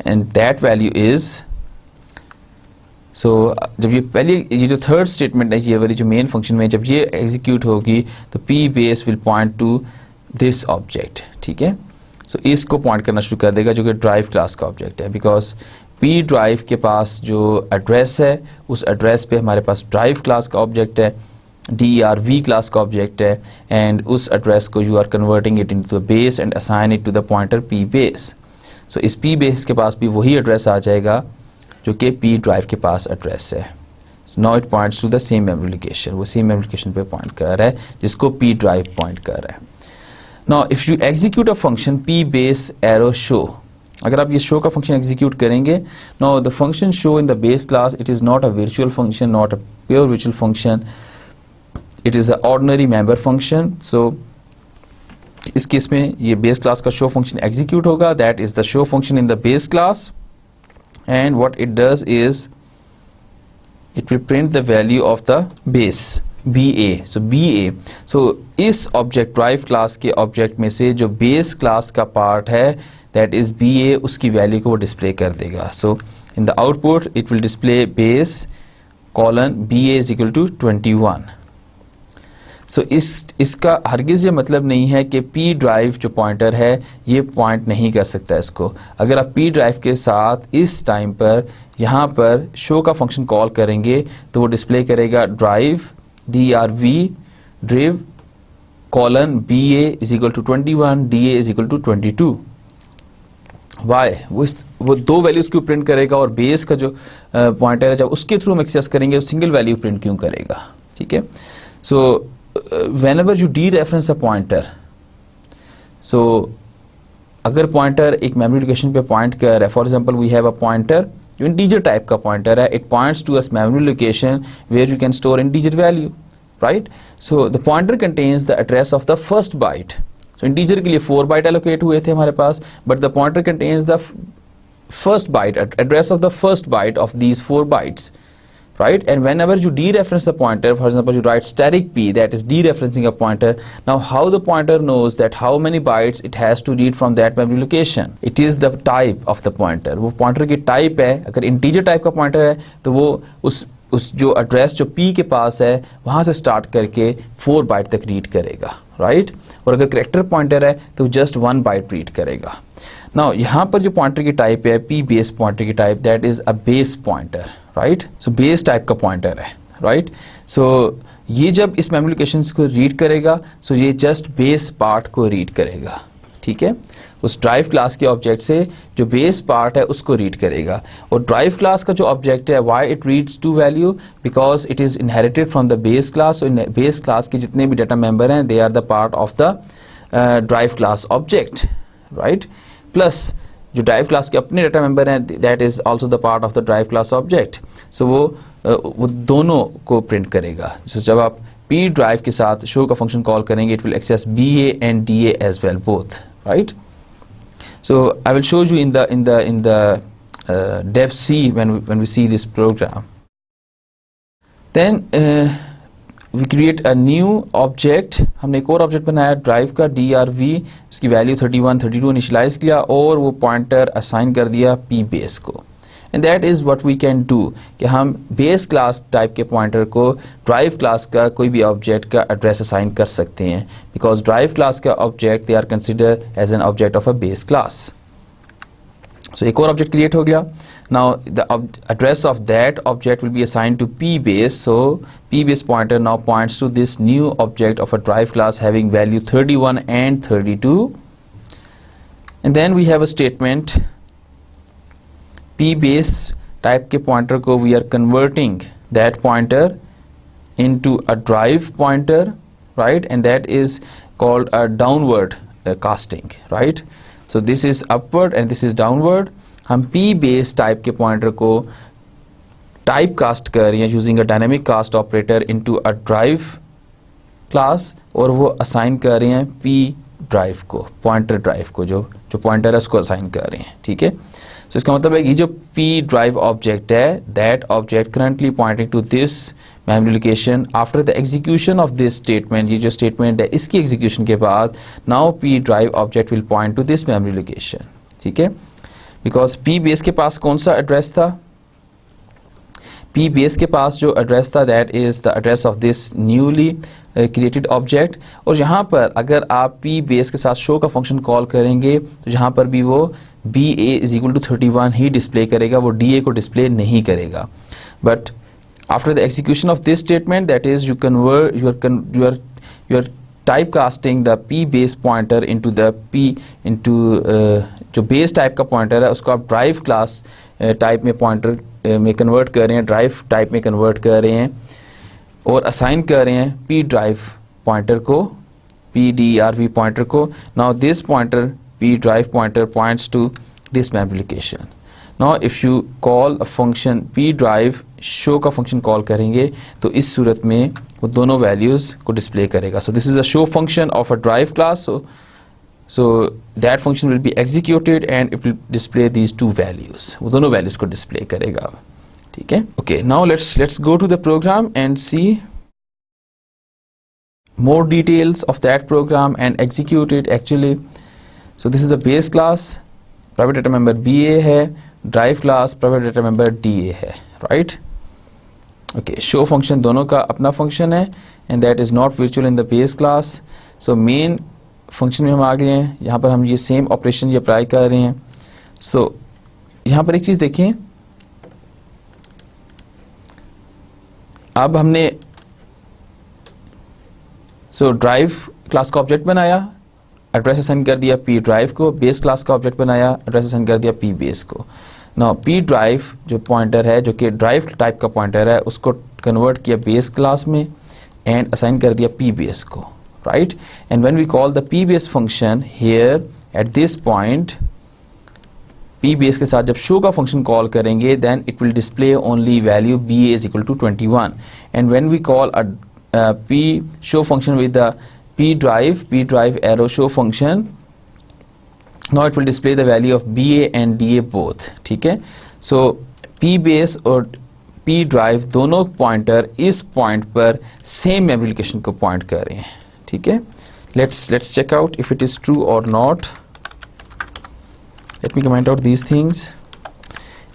and that value is, so जब ये जो third statement है, ये वाली जो main function में जब ये execute होगी तो P base will point to this object. ठीक है, so इसको point करना शुरू कर देगा जो कि drive class का object है, because P ड्राइव के पास जो एड्रेस है उस एड्रेस पे हमारे पास ड्राइव क्लास का ऑब्जेक्ट है, DRV क्लास का ऑब्जेक्ट है, एंड उस एड्रेस को you are converting it into the base and assign it to the pointer P base. So इस P बेस के पास भी वही एड्रेस आ जाएगा जो कि P ड्राइव के पास एड्रेस है. Now it points to the same memory location, वो सेम मेमोरी लोकेशन पे पॉइंट कर रहा है जिसको P ड्राइव पॉइंट कर रहा है. Now if you execute a function P base arrow show, अगर आप ये शो का फंक्शन एग्जीक्यूट करेंगे, now the function show in the base class, it is not a virtual function, not a pure virtual function, it is an ordinary member function. So इस case में ये base class का show function execute होगा, that is the show function in the base class, and what it does is it will print the value of the base BA. So BA, so इस object drive class के object में से जो base class का part है that is BA, उसकी value को वो डिस्प्ले कर देगा. So in the output it will display base colon BA is equal to 21. सो इसका हरगिज़ ये मतलब नहीं है कि P ड्राइव जो पॉइंटर है ये पॉइंट नहीं कर सकता इसको. अगर आप P ड्राइव के साथ इस टाइम पर यहाँ पर शो का फंक्शन कॉल करेंगे तो वो डिस्प्ले करेगा drive DRV drive colon BA is equal to 21, DA is equal to 22. Why वो 2 वैल्यूज़ क्यों प्रिंट करेगा, और बेस का जो पॉइंटर है जब उसके थ्रू हम एक्सेस करेंगे तो सिंगल वैल्यू प्रिंट क्यों करेगा. ठीक है, so whenever you dereference a pointer, so अगर पॉइंटर एक मेमोरी लोकेशन पे पॉइंट कर रहा है, for example we have a pointer जो इंटीजर टाइप का पॉइंटर है, it points to a memory location where you can store integer value, right. So the pointer contains the address of the first byte. So integer के लिए 4 byte allocate हुए थे हमारे पास, but the pointer contains the first byte, address of the first byte of these 4 bytes, right? And whenever you dereference the pointer, for example, you write static P, that is dereferencing a pointer. Now, how the pointer knows that how many bytes it has to read from that memory location? It is the type of the pointer. वो pointer की type है. अगर integer type का pointer है तो वो उस जो एड्रेस जो P के पास है वहाँ से स्टार्ट करके 4 बाइट तक रीड करेगा, राइट। और अगर करेक्टर पॉइंटर है तो जस्ट 1 बाइट रीड करेगा। नाउ यहाँ पर जो पॉइंटर की टाइप है P बेस पॉइंटर की type, that is a base pointer, right. So base type का पॉइंटर है, राइट। सो ये जब इस मेमोरी लोकेशन को रीड करेगा, सो ये जस्ट बेस पार्ट को रीड करेगा, ठीक है। उस ड्राइव क्लास के ऑब्जेक्ट से जो बेस पार्ट है उसको रीड करेगा। और ड्राइव क्लास का जो ऑब्जेक्ट है, why it reads two value, because it is inherited from the base class. So base class के जितने भी डाटा मेंबर हैं they are the part of the drive class object, right. Plus जो drive class के अपने data member हैं that is also the part of the drive class object. So वो दोनों को प्रिंट करेगा। सो जब आप P ड्राइव के साथ शो का फंक्शन कॉल करेंगे, it will access BA and DA as well, both, right. So I will show you in the dev C when we see this program. Then we create a new object. हमने एक और object बनाया drive का drv, उसकी value 31 32 initialise किया और वो pointer assign कर दिया P बेस को। And that is what we can do कि हम बेस क्लास टाइप के पॉइंटर को ड्राइव क्लास का कोई भी ऑब्जेक्ट का एड्रेस असाइन कर सकते हैं, बिकॉज ड्राइव क्लास का object they are consider as an object of a base class. So एक और ऑब्जेक्ट क्रिएट हो गया। Now the address of that object will be assigned to P base. So P base pointer now points to this new object of a drive class having value 31 and 32। And then we have a statement P base type के pointer को we are converting that pointer into a drive pointer, right, and that is called a downward casting, right. So this is upward and this is downward. हम P base type के pointer को type cast कर रहे हैं using a dynamic cast operator into a drive class, और वो assign कर रहे हैं P ड्राइव को, पॉइंटर ड्राइव को, जो पॉइंटर है उसको असाइन कर रहे हैं, ठीक है। तो इसका मतलब है कि जो P ड्राइव ऑब्जेक्ट है that object currently pointing to this memory location. After the execution of this statement, ये जो स्टेटमेंट है इसकी एग्जीक्यूशन के बाद now P drive object will point to this memory location, ठीक है। बिकॉज P बेस के पास कौन सा एड्रेस था, P बेस के पास जो एड्रेस था that is the address of this newly created object. और यहाँ पर अगर आप P बेस के साथ शो का फंक्शन कॉल करेंगे तो यहाँ पर भी वो BA इज इक्वल टू 31 ही डिस्प्ले करेगा, वो DA को डिस्प्ले नहीं करेगा। But after the execution of this statement that is you convert you are type casting the P base pointer into the P into जो बेस टाइप का pointer है उसको आप ड्राइव क्लास टाइप में pointer में convert कर रहे हैं, ड्राइव टाइप में कन्वर्ट कर रहे हैं और असाइन कर रहे हैं P ड्राइव पॉइंटर को, PDRV पॉइंटर को। Now this pointer P drive pointer points to this memory location. Now if you call a function P drive show का फंक्शन कॉल करेंगे तो इस सूरत में वो दोनों वैल्यूज़ को डिस्प्ले करेगा। So this is a show function of a drive class. So that function will be executed and it will display these two values. वो दोनों values को display करेगा, ठीक है। Okay, now let's go to the program and see more details of that program and execute it actually. So this is the base class, private data member BA है, drive class private data member DA है, right? Okay, show function दोनों का अपना function है and that is not virtual in the base class. So main function में हम आ गए हैं, यहाँ पर हम ये सेम ऑपरेशन ये अप्लाई कर रहे हैं। सो यहाँ पर एक चीज़ देखें, अब हमने ड्राइव क्लास का ऑब्जेक्ट बनाया, एड्रेस असाइन कर दिया P ड्राइव को, बेस क्लास का ऑब्जेक्ट बनाया, एड्रेस असाइन कर दिया P बेस को। नाउ P ड्राइव जो पॉइंटर है, जो कि ड्राइव टाइप का पॉइंटर है, उसको कन्वर्ट किया बेस क्लास में एंड असाइन कर दिया P बेस को, right? And when we call the P base function here at this point, P base के साथ जब show का function call करेंगे then it will display only value BA is equal to 21. And when we call a P show function with the P drive arrow show function, now it will display the value of BA and DA both, ठीक है। So P base और P drive दोनों pointer इस point पर same memory location को point कर रहे हैं, ठीक है। let's check out if it is true or not. Let me comment out these things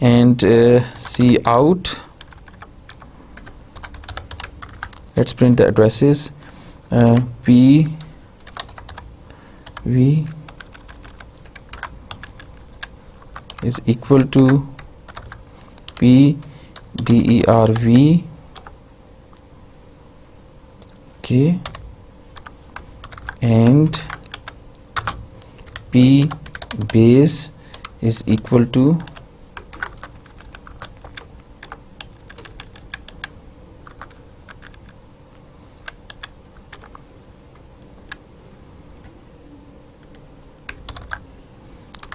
and see out let's print the addresses. P V is equal to P DERV, okay, and P base is equal to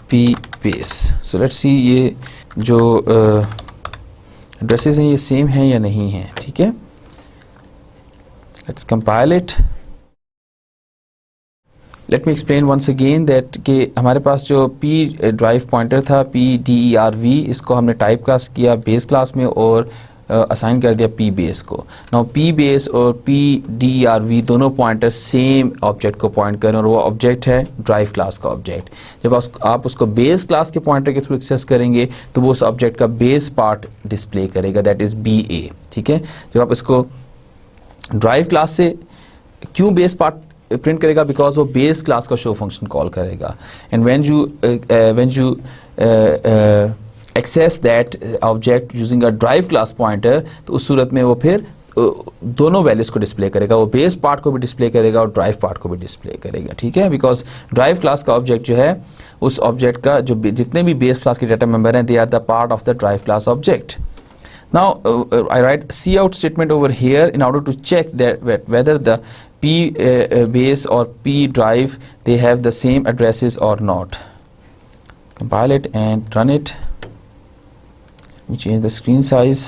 P base. So let's see ये जो addresses हैं ये same हैं या नहीं हैं, ठीक है. Let's compile it. Let me explain once again that कि हमारे पास जो P ड्राइव पॉइंटर था PDERV, इसको हमने टाइप कास्ट किया बेस क्लास में और असाइन कर दिया P बेस को. नाउ P बेस और PDERV दोनों पॉइंटर सेम ऑब्जेक्ट को पॉइंट करें और वो ऑब्जेक्ट है ड्राइव क्लास का ऑब्जेक्ट. जब आप उसको बेस क्लास के पॉइंटर के थ्रू एक्सेस करेंगे तो वो उस ऑब्जेक्ट का बेस पार्ट डिस्प्ले करेगा, दैट इज BA, ठीक है. जब आप इसको ड्राइव क्लास से क्यों बेस पार्ट प्रिंट करेगा, बिकॉज वो बेस क्लास का शो फंक्शन कॉल करेगा. And when you access that object using a drive class pointer, तो उस सूरत में वो फिर दोनों वैल्यूज को डिस्प्ले करेगा, वो बेस पार्ट को भी डिस्प्ले करेगा और ड्राइव पार्ट को भी डिस्प्ले करेगा, ठीक है. बिकॉज ड्राइव क्लास का ऑब्जेक्ट जो है उस ऑब्जेक्ट का जो जितने भी बेस क्लास के डाटा मेंबर हैं, they are the part of the drive class object. Now I write cout statement over here in order to check that whether the P base or P drive they have the same addresses or not. Compile it and run it. Let me change the screen size.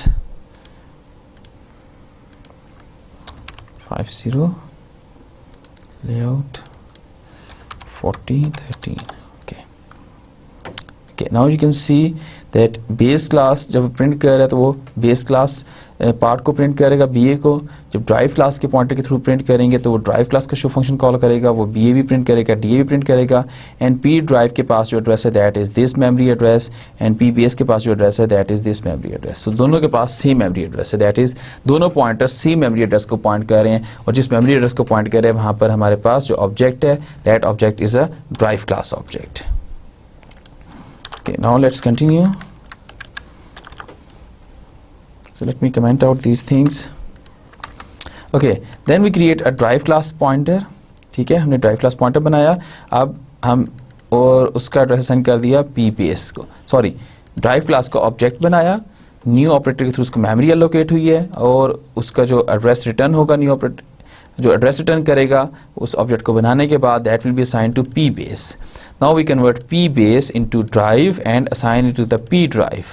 50 layout 4013. Okay, now you can see that base class जब print कर रहा है तो वो base class part को print करेगा BA को. जब ड्राइव क्लास के पॉइंटर के थ्रू प्रिंट करेंगे तो वो ड्राइव क्लास का शो फंक्शन कॉल करेगा, वो BA भी प्रिंट करेगा, DA भी प्रिंट करेगा. एंड P ड्राइव के पास जो एड्रेस है that is this memory address, and P base के पास जो एड्रेस है that is this memory address. So दोनों के पास सेम मेमोरी एड्रेस है, दैट इज दोनों पॉइंटर सेम मेमोरी एड्रेस को पॉइंट कर रहे हैं, और जिस मेमोरी एड्रेस को पॉइंट कर रहे हैं वहाँ पर हमारे पास जो ऑब्जेक्ट है that object is a drive class object. Okay, now let's continue. So let me comment out these things. Okay, then we create a drive class pointer. ठीक है, हमने drive class pointer बनाया. अब हम और उसका एड्रेस असाइन कर दिया P base को, सॉरी ड्राइव क्लास का ऑब्जेक्ट बनाया. न्यू ऑपरेटर के थ्रू उसको मेमोरी एलोकेट हुई है और उसका जो एड्रेस रिटर्न होगा, न्यू ऑपरेटर जो एड्रेस रिटर्न करेगा उस ऑब्जेक्ट को बनाने के बाद that will be assign to P base. Now we convert P base into drive and assign it to the P drive.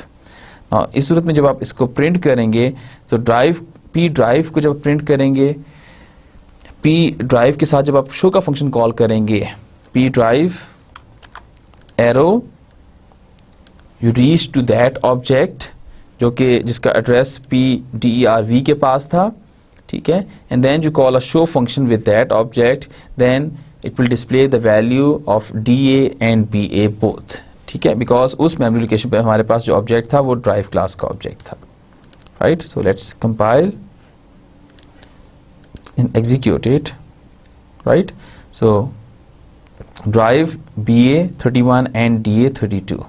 Now इस सूरत में जब आप इसको प्रिंट करेंगे तो P ड्राइव को जब प्रिंट करेंगे, P ड्राइव के साथ जब आप शो का फंक्शन कॉल करेंगे P drive arrow you reach to that object जो कि जिसका एड्रेस PDERV के पास था, ठीक है. And then you call a show function with that object, then it will display the value of DA and BA both, ठीक है, because उस मेमोरी लोकेशन पे हमारे पास जो ऑब्जेक्ट था वो ड्राइव क्लास का ऑब्जेक्ट था, right. So let's compile and execute it, right. So drive BA 31 and DA 32,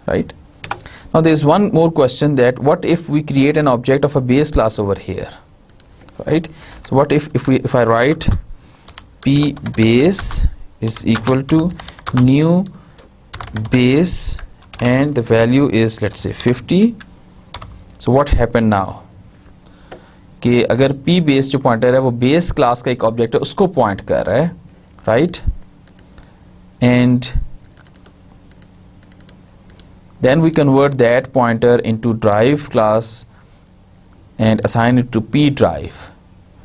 right. Now there is one more question, that what if we create an object of a base class over here, right. So what if I write P base is equal to new base and the value is let's say 50. So what happened now कि अगर P base जो pointer है वो base class का एक object है उसको point कर रहा है, right. And then we convert that pointer into drive class and assign it to P drive,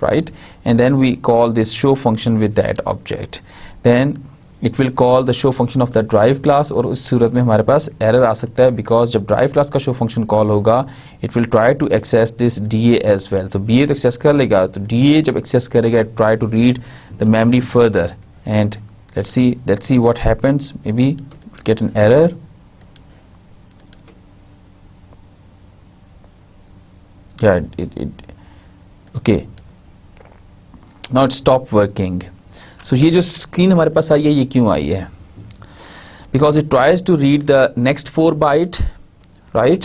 right. And then we call this show function with that object, then it will call the show function of the drive class. और उस सूरत में हमारे पास error आ सकता है, because जब drive class का show function call होगा it will try to access this DA as well. तो BA तो एक्सेस कर लेगा, तो DA जब एक्सेस करेगा it try to read the memory further, and let's see what happens. Maybe get an error. Yeah, okay. Now it stop working. So ये जो screen हमारे पास आई है ये क्यों आई है? Because it tries to read the next 4 byte, right.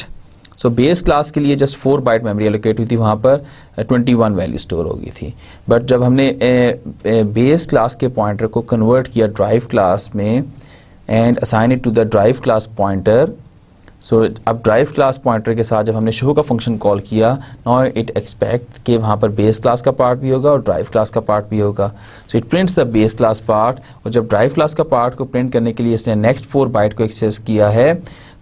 So base class के लिए जस्ट 4 बाइट मेमोरी एलोकेट हुई थी, वहाँ पर 21 वैल्यू स्टोर हो गई थी. बट जब हमने बेस क्लास के पॉइंटर को कन्वर्ट किया ड्राइव क्लास में and assign it to the drive class pointer, so अब ड्राइव क्लास पॉइंटर के साथ जब हमने शो का फंक्शन कॉल किया, नाउ इट एक्सपेक्ट कि वहाँ पर बेस क्लास का पार्ट भी होगा और ड्राइव क्लास का पार्ट भी होगा. So it prints the base class part, और जब ड्राइव क्लास का पार्ट को प्रिंट करने के लिए इसने नेक्स्ट 4 बाइट को एक्सेस किया है,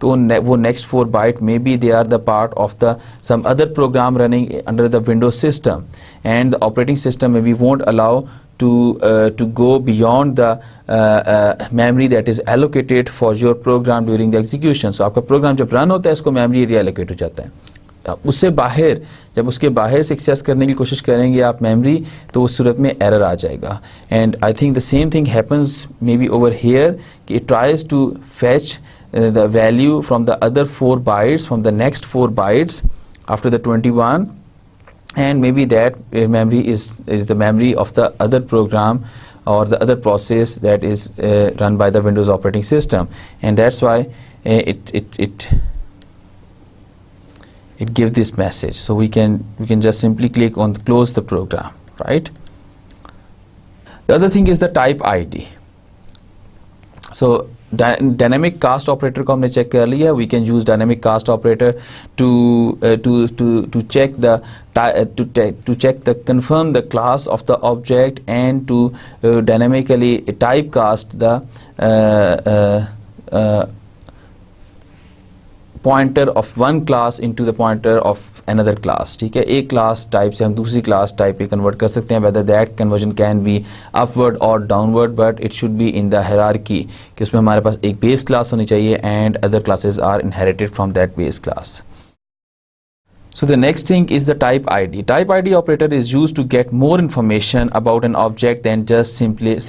तो वो next 4 byte may be they are the part of the some other program running under the Windows system, and the operating system may be won't allow to go beyond the memory that is allocated for your program during the execution. So आपका programme जब run होता है इसको memory area allocate हो जाता है. उससे बाहर जब उसके बाहर से एक्सेस करने की कोशिश करेंगे आप मेमोरी, तो उस सूरत में एरर आ जाएगा. And I think the same thing happens maybe over here कि it tries to fetch the value from the other 4 bytes, from the next 4 bytes after the 21, and maybe that memory is the memory of the other program or the other process that is run by the Windows operating system, and that's why it gives this message. So we can just simply click on close the program, right? The other thing is the type ID. So dynamic cast operator को हमने check कर लिया. We can use dynamic cast operator to check the confirm the class of the object and to dynamically typecast the pointer of one class into the pointer of another class. ठीक है, एक class type से हम दूसरी class type पे convert कर सकते हैं. whether that conversion can be upward or downward, but it should be in the hierarchy कि उसमें हमारे पास एक बेस क्लास होनी चाहिए and other classes are inherited from that base class. So the next thing is the type ID. Type ID operator is used to get more information about an object than just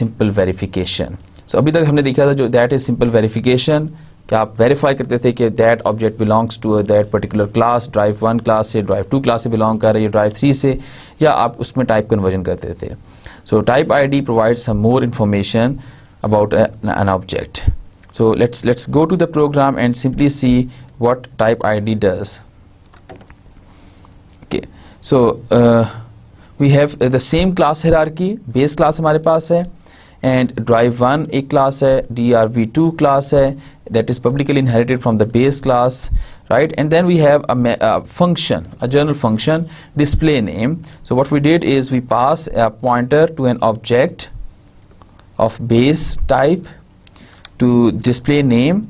simple verification. So अभी तक हमने देखा था जो that is simple verification, कि आप verify करते थे कि that object belongs to that particular class, drive 1 class से, ड्राइव 2 क्लास से बिलोंग कर रही है, ड्राइव 3 से, या आप उसमें टाइप कन्वर्जन करते थे. So type ID provides some more information about an object. So let's go to the program and simply see what type ID does. Okay, so we have the same class hierarchy. Base class हमारे पास है and drive 1 एक class है, drv2 class है, that is publicly inherited from the base class, right? And then we have a function, a general function, display name. So what we did is we pass a pointer to an object of base type to display name,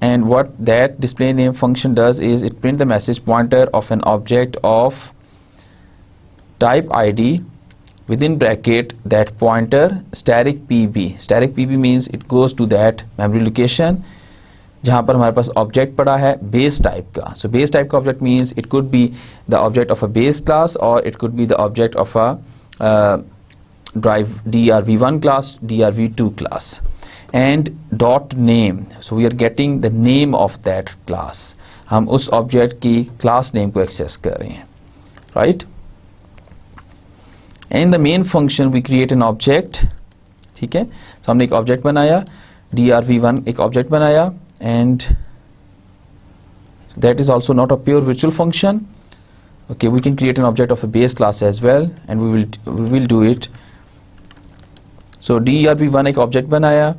and what that display name function does is it print the message pointer of an object of type id within bracket that pointer static pb. Static pb means it goes to that memory location जहाँ पर हमारे पास object पड़ा है base type का. So base type का object means it could be the object of a base class or it could be the object of a drive drv1 class, drv2 class, and dot name. So we are getting the name of that class. हम उस object की class name को access कर रहे हैं, right? In the main function we create an object. ठीक है, so हमने एक object बनाया, drv1 एक object बनाया, and that is also not a pure virtual function. Okay, we can create an object of a base class as well, and we will do it. So drv1 एक object बनाया,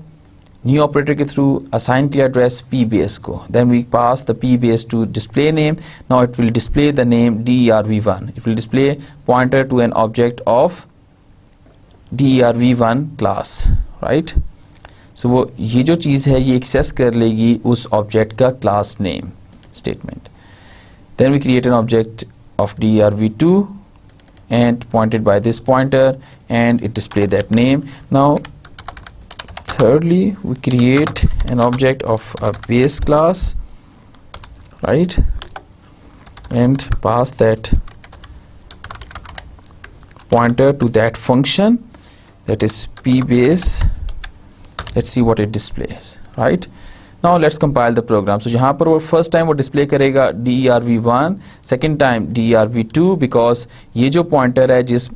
new operator के through assign clear address pbase को, then we pass the pbase to display name. Now it will display the name drv1. It will display pointer to an object of drv1 class, right? So वो ये जो चीज़ है ये access कर लेगी उस object का class name statement. Then we create an object of drv2 and pointed by this pointer, and it display that name. Now thirdly, we create an object of a base class, right, and pass that pointer to that function, that is pbase. Let's see what it displays, right? Now let's compile the program. So जहाँ पर वो first time वो display करेगा drv1, second time drv2, because ये जो pointer है जिस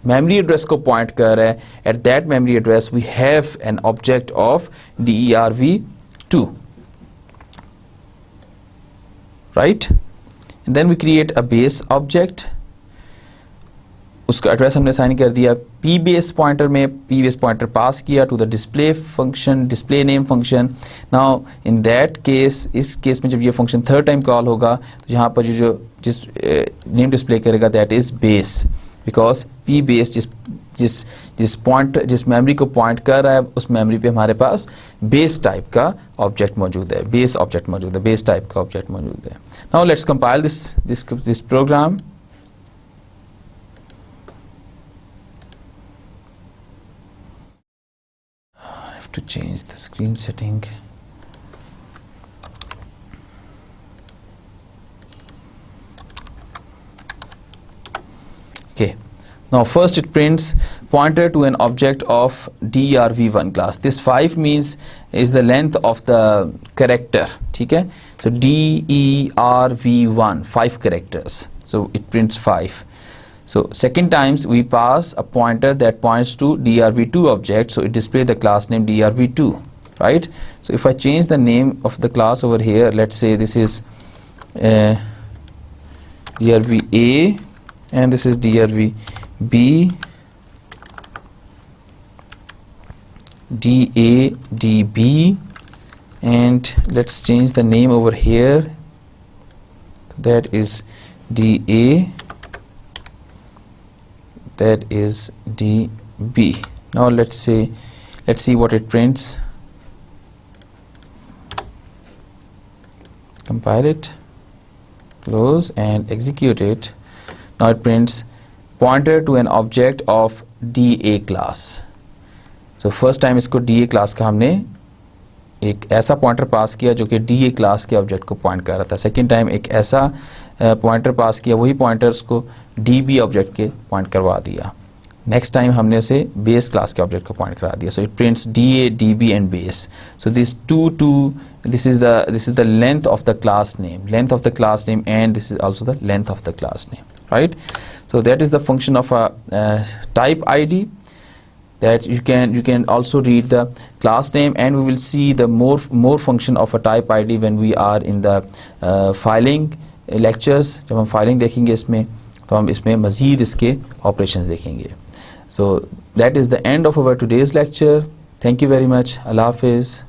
memory address को पॉइंट कर रहा है, at that memory address we have an object of DERV2, right. Then we create a base object, उसका एड्रेस हमने असाइन कर दिया पी बेस पॉइंटर में, पी बेस पॉइंटर पास किया to the display function, display name function. Now in that case, इस case में जब ये फंक्शन थर्ड टाइम कॉल होगा तो यहाँ पर जो जिस नेम डिस्प्ले करेगा that is base, because P base जिस मेमोरी को पॉइंट कर रहा है उस मेमोरी पे हमारे पास बेस टाइप का ऑब्जेक्ट मौजूद है, बेस ऑब्जेक्ट मौजूद है, बेस टाइप का ऑब्जेक्ट मौजूद है. Now let's compile this program. To change the screen setting. Okay, now first it prints pointer to an object of DERV1 class. This 5 means is the length of the character, ठीक है. So DERV1, 5 characters, so it prints 5. So second times we pass a pointer that points to DERV2 object, so it displays the class name DERV2, right. So if I change the name of the class over here, let's say this is DERVA and this is DERVB, DADB, and let's change the name over here, that is DA, that is DB. Now let's see what it prints. Compile it, close and execute it. Now it prints pointer to an object of DA class. So first time इसको DA class का हमने एक ऐसा pointer pass किया जो कि DA class के object को पॉइंट कर रहा था. सेकेंड टाइम एक ऐसा पॉइंटर पास किया, वही पॉइंटर्स को DB ऑब्जेक्ट के पॉइंट करवा दिया. नेक्स्ट टाइम हमने उसे बेस क्लास के ऑब्जेक्ट को पॉइंट करा दिया. So it prints DA, DB and base. So this this is the length of the class name, and this is also the length of the class name, right. So that is the function of a type ID, that you can also read the class name, and we will see the more function of a type ID when we are in the filing lectures. जब हम filing देखेंगे इसमें तो हम इसमें मज़ीद इसके operations देखेंगे. So that is the end of our today's lecture. Thank you very much. Allah Hafiz.